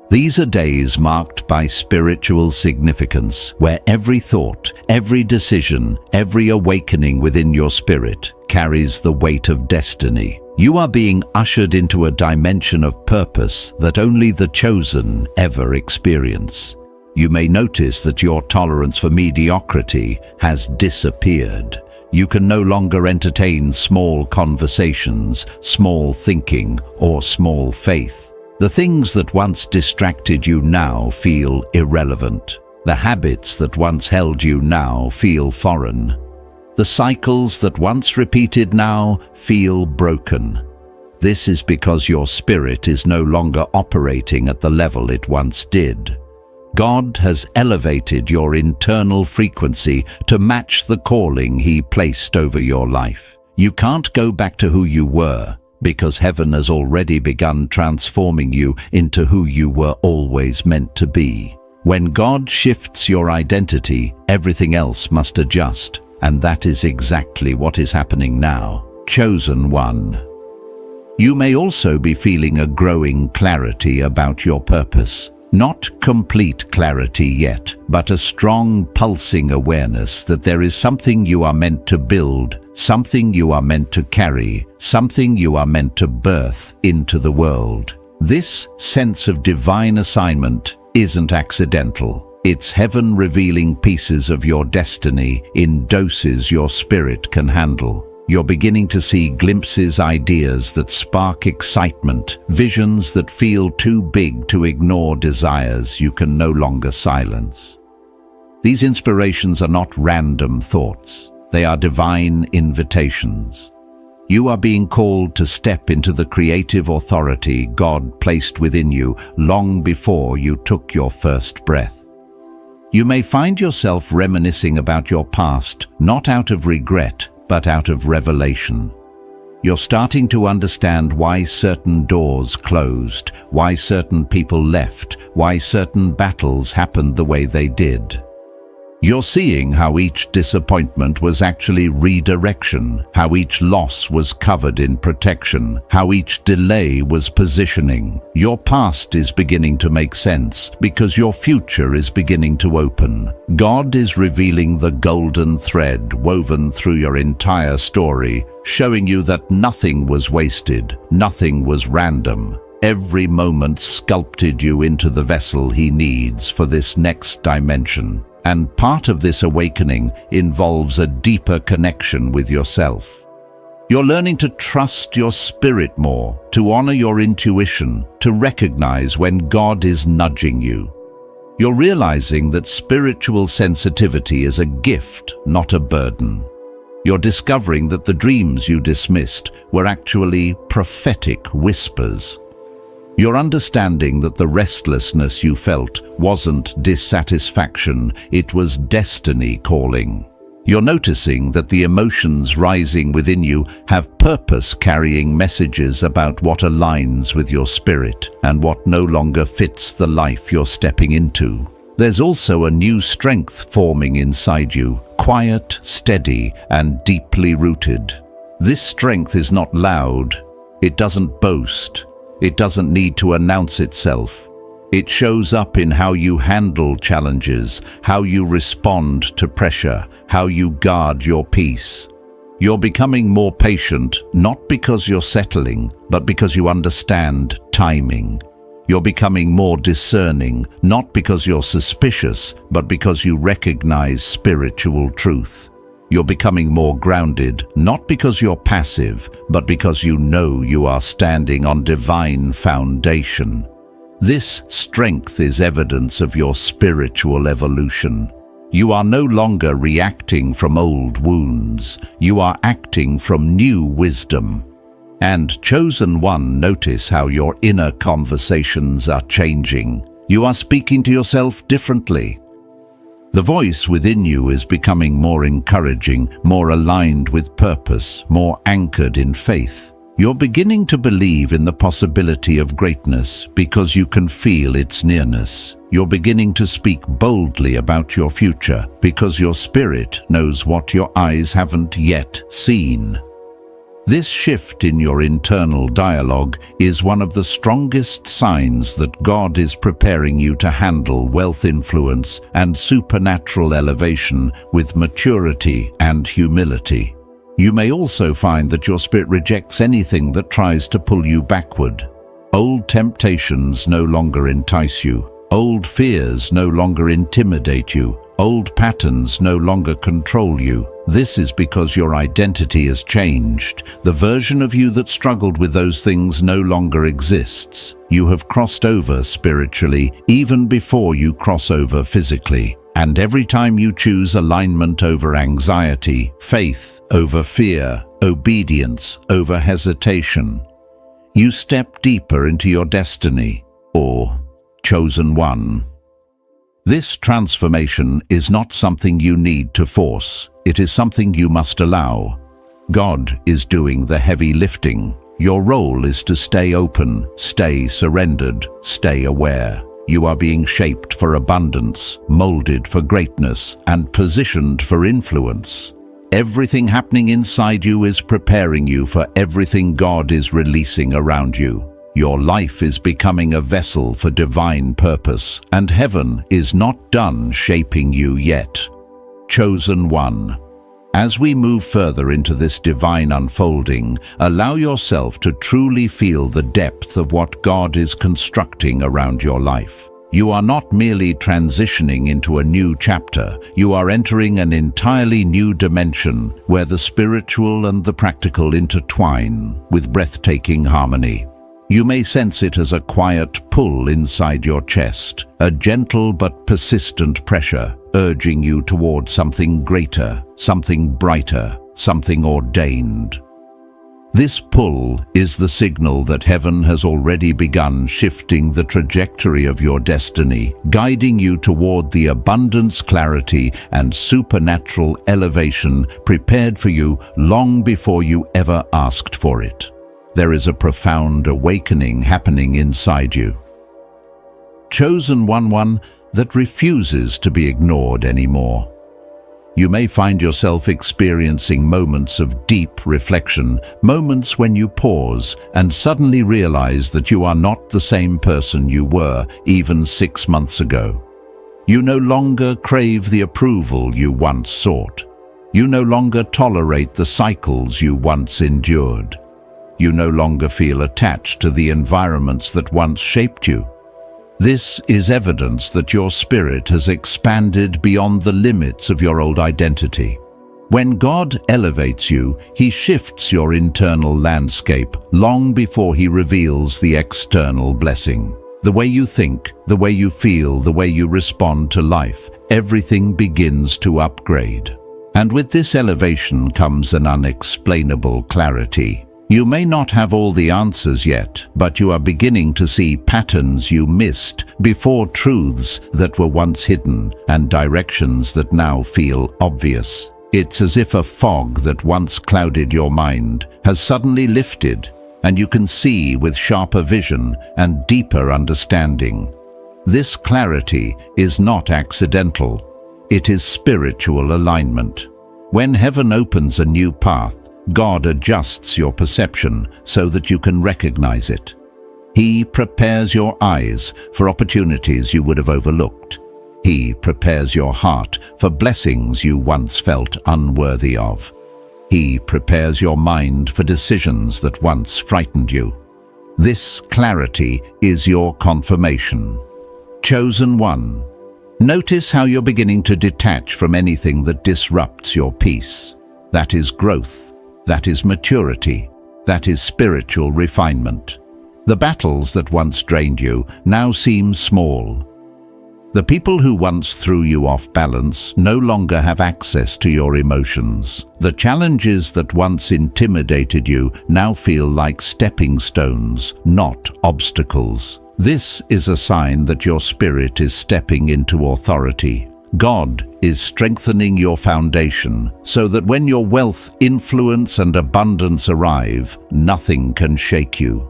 These are days marked by spiritual significance, where every thought, every decision, every awakening within your spirit carries the weight of destiny. You are being ushered into a dimension of purpose that only the chosen ever experience. You may notice that your tolerance for mediocrity has disappeared. You can no longer entertain small conversations, small thinking, or small faith. The things that once distracted you now feel irrelevant. The habits that once held you now feel foreign. The cycles that once repeated now feel broken. This is because your spirit is no longer operating at the level it once did. God has elevated your internal frequency to match the calling He placed over your life. You can't go back to who you were, because heaven has already begun transforming you into who you were always meant to be. When God shifts your identity, everything else must adjust, and that is exactly what is happening now. Chosen one. You may also be feeling a growing clarity about your purpose. Not complete clarity yet, but a strong pulsing awareness that there is something you are meant to build, something you are meant to carry, something you are meant to birth into the world. This sense of divine assignment isn't accidental. It's heaven revealing pieces of your destiny in doses your spirit can handle. You're beginning to see glimpses, ideas that spark excitement, visions that feel too big to ignore, desires you can no longer silence. These inspirations are not random thoughts. They are divine invitations. You are being called to step into the creative authority God placed within you long before you took your first breath. You may find yourself reminiscing about your past, not out of regret, but out of revelation. You're starting to understand why certain doors closed, why certain people left, why certain battles happened the way they did. You're seeing how each disappointment was actually redirection, how each loss was covered in protection, how each delay was positioning. Your past is beginning to make sense because your future is beginning to open. God is revealing the golden thread woven through your entire story, showing you that nothing was wasted, nothing was random. Every moment sculpted you into the vessel He needs for this next dimension. And part of this awakening involves a deeper connection with yourself. You're learning to trust your spirit more, to honor your intuition, to recognize when God is nudging you. You're realizing that spiritual sensitivity is a gift, not a burden. You're discovering that the dreams you dismissed were actually prophetic whispers. You're understanding that the restlessness you felt wasn't dissatisfaction, it was destiny calling. You're noticing that the emotions rising within you have purpose, carrying messages about what aligns with your spirit and what no longer fits the life you're stepping into. There's also a new strength forming inside you, quiet, steady, and deeply rooted. This strength is not loud. It doesn't boast. It doesn't need to announce itself. It shows up in how you handle challenges, how you respond to pressure, how you guard your peace. You're becoming more patient, not because you're settling, but because you understand timing. You're becoming more discerning, not because you're suspicious, but because you recognize spiritual truth. You're becoming more grounded, not because you're passive, but because you know you are standing on divine foundation. This strength is evidence of your spiritual evolution. You are no longer reacting from old wounds. You are acting from new wisdom. And chosen one, notice how your inner conversations are changing. You are speaking to yourself differently. The voice within you is becoming more encouraging, more aligned with purpose, more anchored in faith. You're beginning to believe in the possibility of greatness because you can feel its nearness. You're beginning to speak boldly about your future because your spirit knows what your eyes haven't yet seen. This shift in your internal dialogue is one of the strongest signs that God is preparing you to handle wealth, influence, and supernatural elevation with maturity and humility. You may also find that your spirit rejects anything that tries to pull you backward. Old temptations no longer entice you. Old fears no longer intimidate you. Old patterns no longer control you. This is because your identity has changed. The version of you that struggled with those things no longer exists. You have crossed over spiritually, even before you cross over physically. And every time you choose alignment over anxiety, faith over fear, obedience over hesitation, you step deeper into your destiny, or chosen one. This transformation is not something you need to force. It is something you must allow. God is doing the heavy lifting. Your role is to stay open, stay surrendered, stay aware. You are being shaped for abundance, molded for greatness, and positioned for influence. Everything happening inside you is preparing you for everything God is releasing around you. Your life is becoming a vessel for divine purpose, and heaven is not done shaping you yet. Chosen one. As we move further into this divine unfolding, allow yourself to truly feel the depth of what God is constructing around your life. You are not merely transitioning into a new chapter, you are entering an entirely new dimension where the spiritual and the practical intertwine with breathtaking harmony. You may sense it as a quiet pull inside your chest, a gentle but persistent pressure, urging you toward something greater, something brighter, something ordained. This pull is the signal that heaven has already begun shifting the trajectory of your destiny, guiding you toward the abundance, clarity, and supernatural elevation prepared for you long before you ever asked for it. There is a profound awakening happening inside you. Chosen one that refuses to be ignored anymore. You may find yourself experiencing moments of deep reflection, moments when you pause and suddenly realize that you are not the same person you were even 6 months ago. You no longer crave the approval you once sought. You no longer tolerate the cycles you once endured. You no longer feel attached to the environments that once shaped you. This is evidence that your spirit has expanded beyond the limits of your old identity. When God elevates you, He shifts your internal landscape long before He reveals the external blessing. The way you think, the way you feel, the way you respond to life, everything begins to upgrade. And with this elevation comes an unexplainable clarity. You may not have all the answers yet, but you are beginning to see patterns you missed before, truths that were once hidden, and directions that now feel obvious. It's as if a fog that once clouded your mind has suddenly lifted, and you can see with sharper vision and deeper understanding. This clarity is not accidental. It is spiritual alignment. When heaven opens a new path, God adjusts your perception so that you can recognize it. He prepares your eyes for opportunities you would have overlooked. He prepares your heart for blessings you once felt unworthy of. He prepares your mind for decisions that once frightened you. This clarity is your confirmation. Chosen one. Notice how you're beginning to detach from anything that disrupts your peace. That is growth. That is maturity. That is spiritual refinement. The battles that once drained you now seem small. The people who once threw you off balance no longer have access to your emotions. The challenges that once intimidated you now feel like stepping stones, not obstacles. This is a sign that your spirit is stepping into authority. God is strengthening your foundation so that when your wealth, influence, and abundance arrive, nothing can shake you.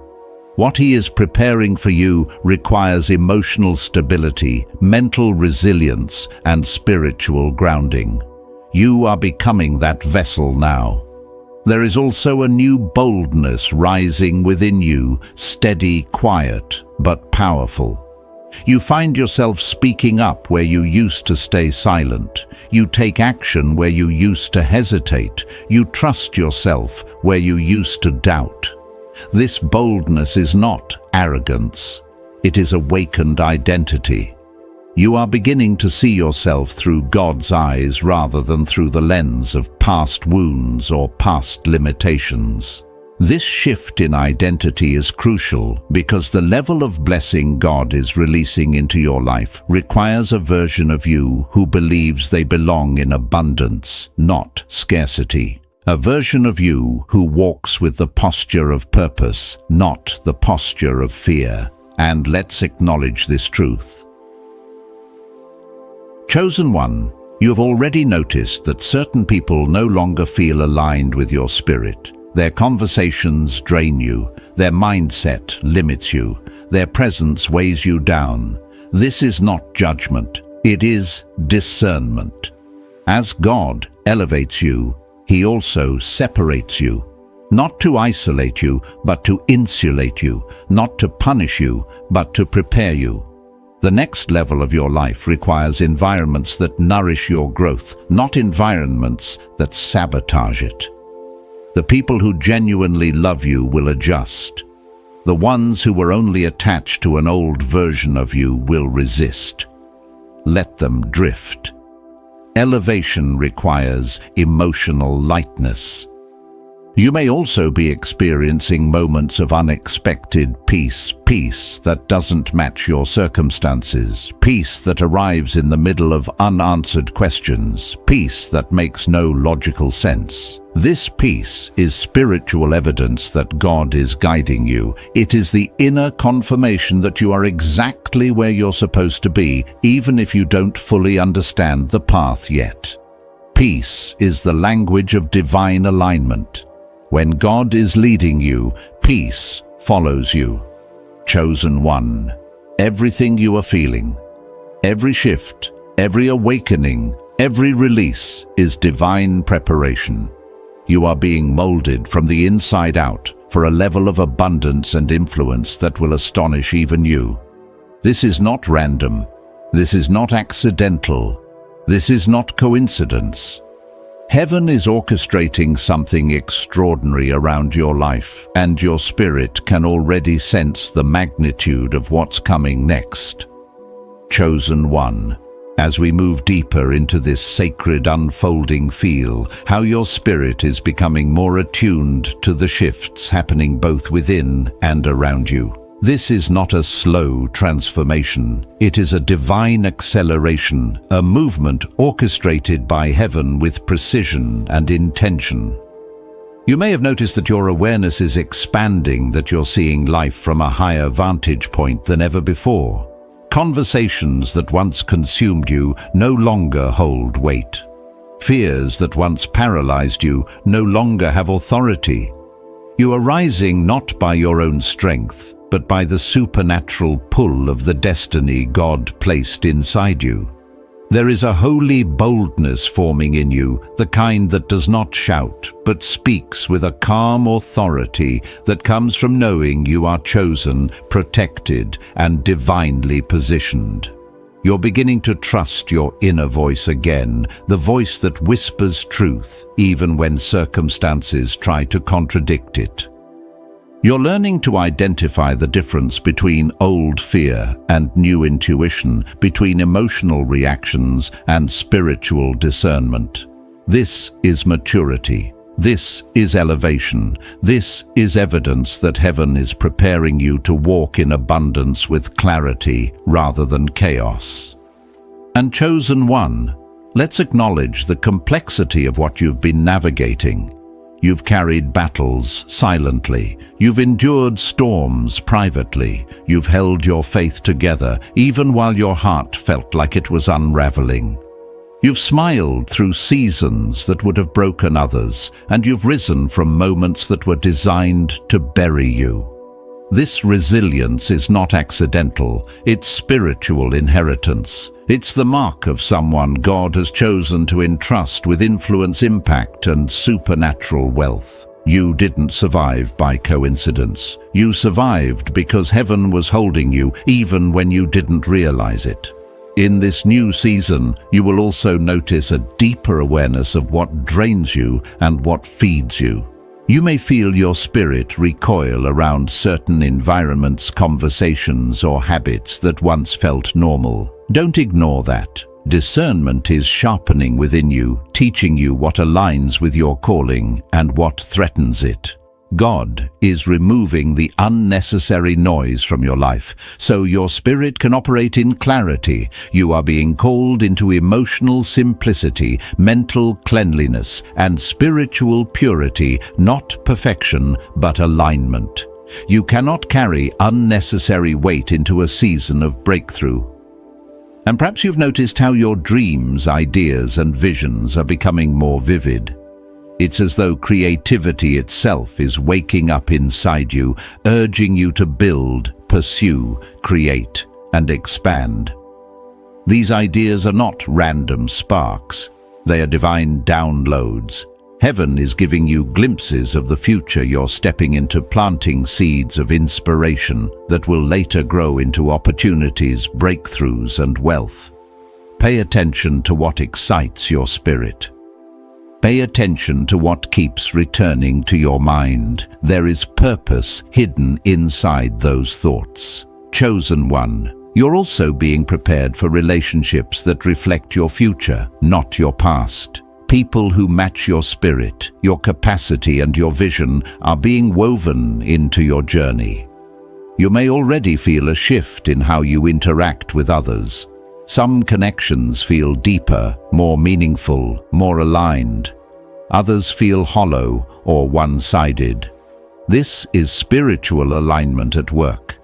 What He is preparing for you requires emotional stability, mental resilience, and spiritual grounding. You are becoming that vessel now. There is also a new boldness rising within you, steady, quiet, but powerful. You find yourself speaking up where you used to stay silent. You take action where you used to hesitate. You trust yourself where you used to doubt. This boldness is not arrogance. It is awakened identity. You are beginning to see yourself through God's eyes rather than through the lens of past wounds or past limitations. This shift in identity is crucial because the level of blessing God is releasing into your life requires a version of you who believes they belong in abundance, not scarcity. A version of you who walks with the posture of purpose, not the posture of fear. And let's acknowledge this truth. Chosen one, you have already noticed that certain people no longer feel aligned with your spirit. Their conversations drain you, their mindset limits you, their presence weighs you down. This is not judgment, it is discernment. As God elevates you, He also separates you, not to isolate you, but to insulate you, not to punish you, but to prepare you. The next level of your life requires environments that nourish your growth, not environments that sabotage it. The people who genuinely love you will adjust. The ones who were only attached to an old version of you will resist. Let them drift. Elevation requires emotional lightness. You may also be experiencing moments of unexpected peace, peace that doesn't match your circumstances, peace that arrives in the middle of unanswered questions, peace that makes no logical sense. This peace is spiritual evidence that God is guiding you. It is the inner confirmation that you are exactly where you're supposed to be, even if you don't fully understand the path yet. Peace is the language of divine alignment. When God is leading you, peace follows you. Chosen one, everything you are feeling, every shift, every awakening, every release is divine preparation. You are being molded from the inside out for a level of abundance and influence that will astonish even you. This is not random. This is not accidental. This is not coincidence. Heaven is orchestrating something extraordinary around your life, and your spirit can already sense the magnitude of what's coming next. Chosen one, as we move deeper into this sacred unfolding, feel how your spirit is becoming more attuned to the shifts happening both within and around you. This is not a slow transformation. It is a divine acceleration, a movement orchestrated by heaven with precision and intention. You may have noticed that your awareness is expanding, that you're seeing life from a higher vantage point than ever before. Conversations that once consumed you no longer hold weight. Fears that once paralyzed you no longer have authority. You are rising not by your own strength, but by the supernatural pull of the destiny God placed inside you. There is a holy boldness forming in you, the kind that does not shout, but speaks with a calm authority that comes from knowing you are chosen, protected, and divinely positioned. You're beginning to trust your inner voice again, the voice that whispers truth, even when circumstances try to contradict it. You're learning to identify the difference between old fear and new intuition, between emotional reactions and spiritual discernment. This is maturity. This is elevation. This is evidence that heaven is preparing you to walk in abundance with clarity rather than chaos. And chosen one, let's acknowledge the complexity of what you've been navigating. You've carried battles silently. You've endured storms privately. You've held your faith together, even while your heart felt like it was unraveling. You've smiled through seasons that would have broken others, and you've risen from moments that were designed to bury you. This resilience is not accidental, it's spiritual inheritance. It's the mark of someone God has chosen to entrust with influence, impact, and supernatural wealth. You didn't survive by coincidence. You survived because heaven was holding you even when you didn't realize it. In this new season, you will also notice a deeper awareness of what drains you and what feeds you. You may feel your spirit recoil around certain environments, conversations, or habits that once felt normal. Don't ignore that. Discernment is sharpening within you, teaching you what aligns with your calling and what threatens it. God is removing the unnecessary noise from your life, so your spirit can operate in clarity. You are being called into emotional simplicity, mental cleanliness, and spiritual purity, not perfection, but alignment. You cannot carry unnecessary weight into a season of breakthrough. And perhaps you've noticed how your dreams, ideas, and visions are becoming more vivid. It's as though creativity itself is waking up inside you, urging you to build, pursue, create, and expand. These ideas are not random sparks. They are divine downloads. Heaven is giving you glimpses of the future you're stepping into, planting seeds of inspiration that will later grow into opportunities, breakthroughs, and wealth. Pay attention to what excites your spirit. Pay attention to what keeps returning to your mind. There is purpose hidden inside those thoughts. Chosen one, you're also being prepared for relationships that reflect your future, not your past. People who match your spirit, your capacity, and your vision are being woven into your journey. You may already feel a shift in how you interact with others. Some connections feel deeper, more meaningful, more aligned. Others feel hollow or one-sided. This is spiritual alignment at work.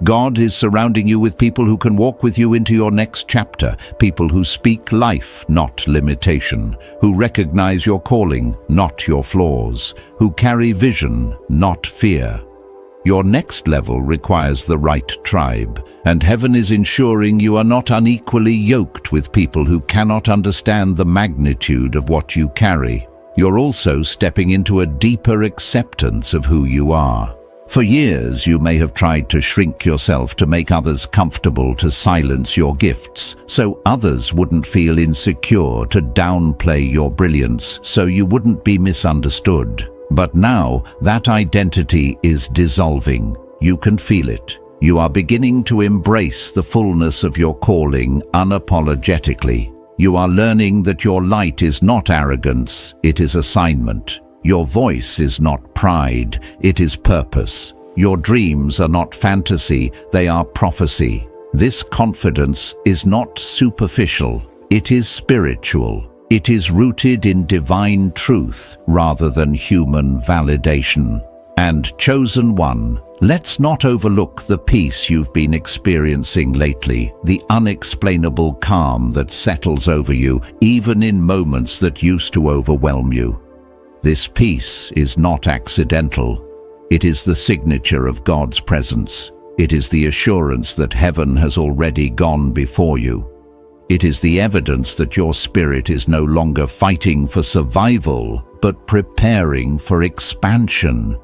God is surrounding you with people who can walk with you into your next chapter, people who speak life, not limitation, who recognize your calling, not your flaws, who carry vision, not fear. Your next level requires the right tribe, and heaven is ensuring you are not unequally yoked with people who cannot understand the magnitude of what you carry. You're also stepping into a deeper acceptance of who you are. For years, you may have tried to shrink yourself to make others comfortable, to silence your gifts, so others wouldn't feel insecure, to downplay your brilliance, so you wouldn't be misunderstood. But now, that identity is dissolving. You can feel it. You are beginning to embrace the fullness of your calling unapologetically. You are learning that your light is not arrogance, it is assignment. Your voice is not pride, it is purpose. Your dreams are not fantasy, they are prophecy. This confidence is not superficial, it is spiritual. It is rooted in divine truth rather than human validation. And chosen one, let's not overlook the peace you've been experiencing lately, the unexplainable calm that settles over you, even in moments that used to overwhelm you. This peace is not accidental. It is the signature of God's presence. It is the assurance that heaven has already gone before you. It is the evidence that your spirit is no longer fighting for survival, but preparing for expansion.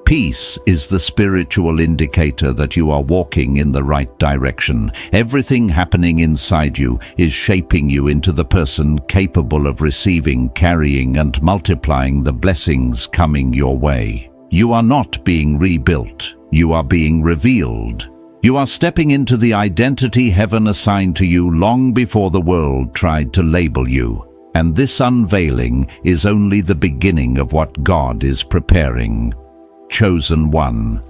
Peace is the spiritual indicator that you are walking in the right direction. Everything happening inside you is shaping you into the person capable of receiving, carrying, and multiplying the blessings coming your way. You are not being rebuilt. You are being revealed. You are stepping into the identity heaven assigned to you long before the world tried to label you. And this unveiling is only the beginning of what God is preparing. Chosen one.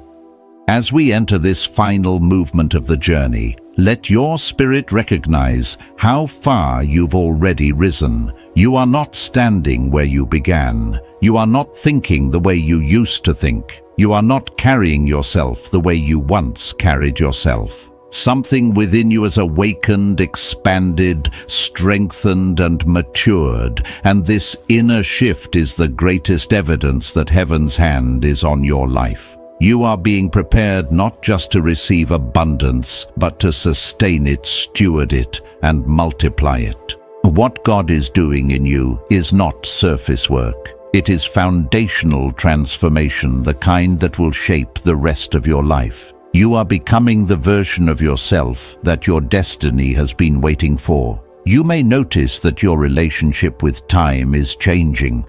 As we enter this final movement of the journey, let your spirit recognize how far you've already risen. You are not standing where you began. You are not thinking the way you used to think. You are not carrying yourself the way you once carried yourself. Something within you has awakened, expanded, strengthened, and matured, and this inner shift is the greatest evidence that heaven's hand is on your life. You are being prepared not just to receive abundance, but to sustain it, steward it, and multiply it. What God is doing in you is not surface work. It is foundational transformation, the kind that will shape the rest of your life. You are becoming the version of yourself that your destiny has been waiting for. You may notice that your relationship with time is changing.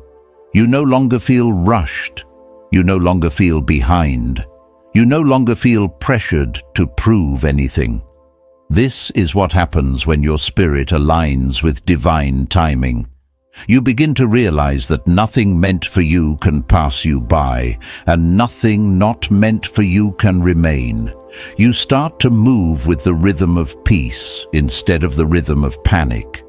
You no longer feel rushed. You no longer feel behind. You no longer feel pressured to prove anything. This is what happens when your spirit aligns with divine timing. You begin to realize that nothing meant for you can pass you by, and nothing not meant for you can remain. You start to move with the rhythm of peace instead of the rhythm of panic.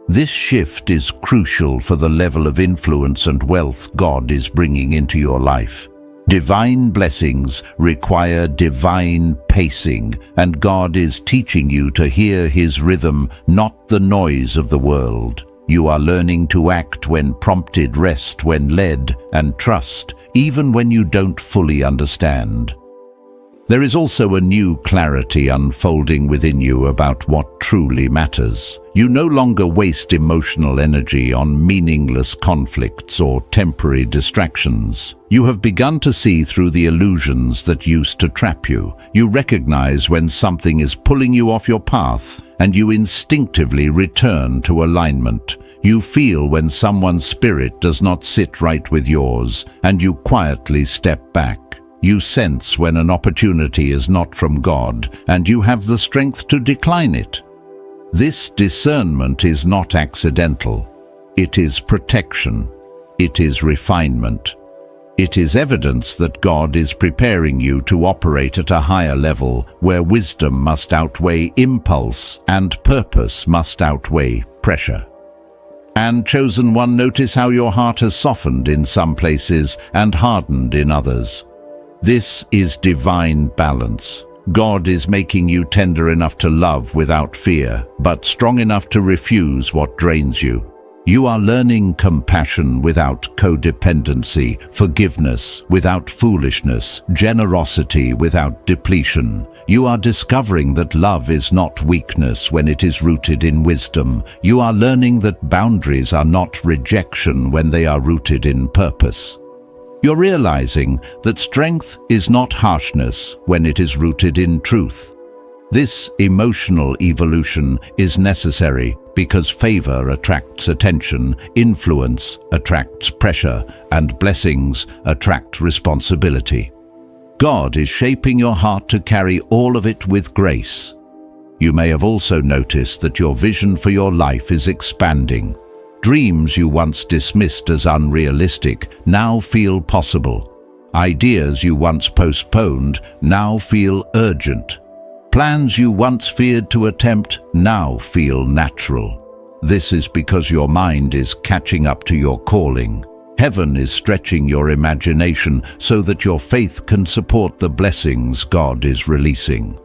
This shift is crucial for the level of influence and wealth God is bringing into your life. Divine blessings require divine pacing, and God is teaching you to hear His rhythm, not the noise of the world. You are learning to act when prompted, rest when led, and trust, even when you don't fully understand. There is also a new clarity unfolding within you about what truly matters. You no longer waste emotional energy on meaningless conflicts or temporary distractions. You have begun to see through the illusions that used to trap you. You recognize when something is pulling you off your path, and you instinctively return to alignment. You feel when someone's spirit does not sit right with yours, and you quietly step back. You sense when an opportunity is not from God, and you have the strength to decline it. This discernment is not accidental. It is protection. It is refinement. It is evidence that God is preparing you to operate at a higher level where wisdom must outweigh impulse and purpose must outweigh pressure. And chosen one, notice how your heart has softened in some places and hardened in others. This is divine balance. God is making you tender enough to love without fear, but strong enough to refuse what drains you. You are learning compassion without codependency, forgiveness without foolishness, generosity without depletion. You are discovering that love is not weakness when it is rooted in wisdom. You are learning that boundaries are not rejection when they are rooted in purpose. You're realizing that strength is not harshness when it is rooted in truth. This emotional evolution is necessary because favor attracts attention, influence attracts pressure, and blessings attract responsibility. God is shaping your heart to carry all of it with grace. You may have also noticed that your vision for your life is expanding. Dreams you once dismissed as unrealistic now feel possible. Ideas you once postponed now feel urgent. Plans you once feared to attempt now feel natural. This is because your mind is catching up to your calling. Heaven is stretching your imagination so that your faith can support the blessings God is releasing.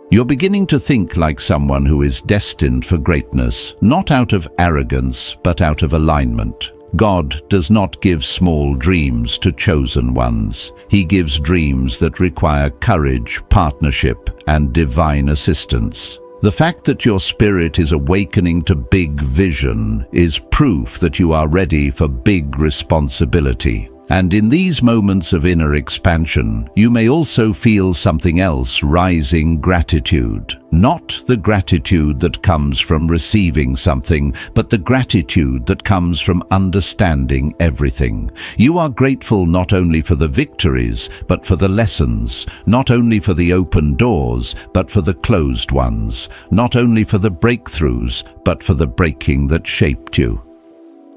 You're beginning to think like someone who is destined for greatness, not out of arrogance, but out of alignment. God does not give small dreams to chosen ones. He gives dreams that require courage, partnership, and divine assistance. The fact that your spirit is awakening to big vision is proof that you are ready for big responsibility. And in these moments of inner expansion, you may also feel something else rising: gratitude. Not the gratitude that comes from receiving something, but the gratitude that comes from understanding everything. You are grateful not only for the victories, but for the lessons, not only for the open doors, but for the closed ones, not only for the breakthroughs, but for the breaking that shaped you.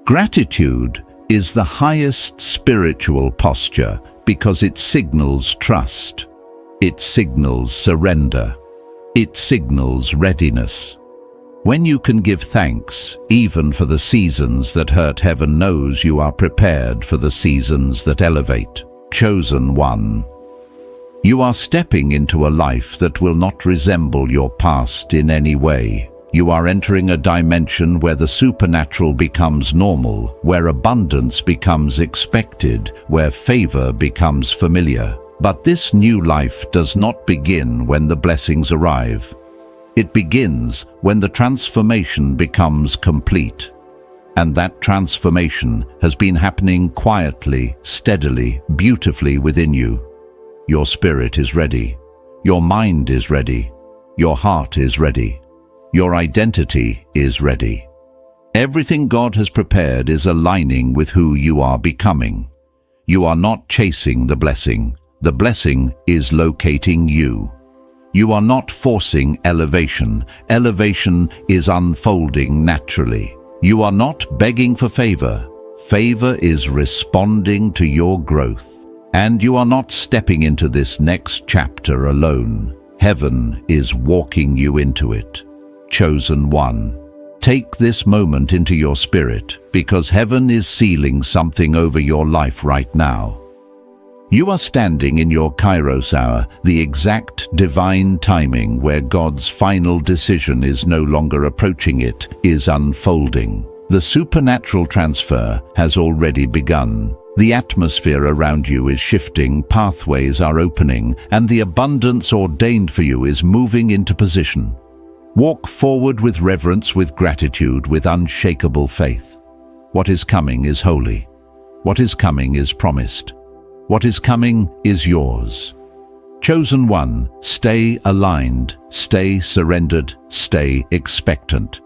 Gratitude is the highest spiritual posture because it signals trust. It signals surrender. It signals readiness. When you can give thanks, even for the seasons that hurt, heaven knows you are prepared for the seasons that elevate. Chosen one. You are stepping into a life that will not resemble your past in any way. You are entering a dimension where the supernatural becomes normal, where abundance becomes expected, where favor becomes familiar. But this new life does not begin when the blessings arrive. It begins when the transformation becomes complete. And that transformation has been happening quietly, steadily, beautifully within you. Your spirit is ready. Your mind is ready. Your heart is ready. Your identity is ready. Everything God has prepared is aligning with who you are becoming. You are not chasing the blessing. The blessing is locating you. You are not forcing elevation. Elevation is unfolding naturally. You are not begging for favor. Favor is responding to your growth. And you are not stepping into this next chapter alone. Heaven is walking you into it. Chosen one. Take this moment into your spirit, because heaven is sealing something over your life right now. You are standing in your Kairos hour, the exact divine timing where God's final decision is no longer approaching, it is unfolding. The supernatural transfer has already begun. The atmosphere around you is shifting, pathways are opening, and the abundance ordained for you is moving into position. Walk forward with reverence, with gratitude, with unshakable faith. What is coming is holy. What is coming is promised. What is coming is yours. Chosen one, stay aligned, stay surrendered, stay expectant.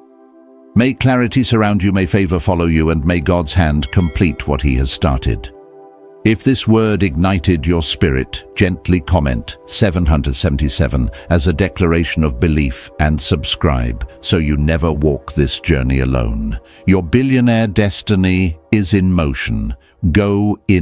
May clarity surround you, may favor follow you, and may God's hand complete what He has started. If this word ignited your spirit, gently comment 777 as a declaration of belief and subscribe so you never walk this journey alone. Your billionaire destiny is in motion. Go in.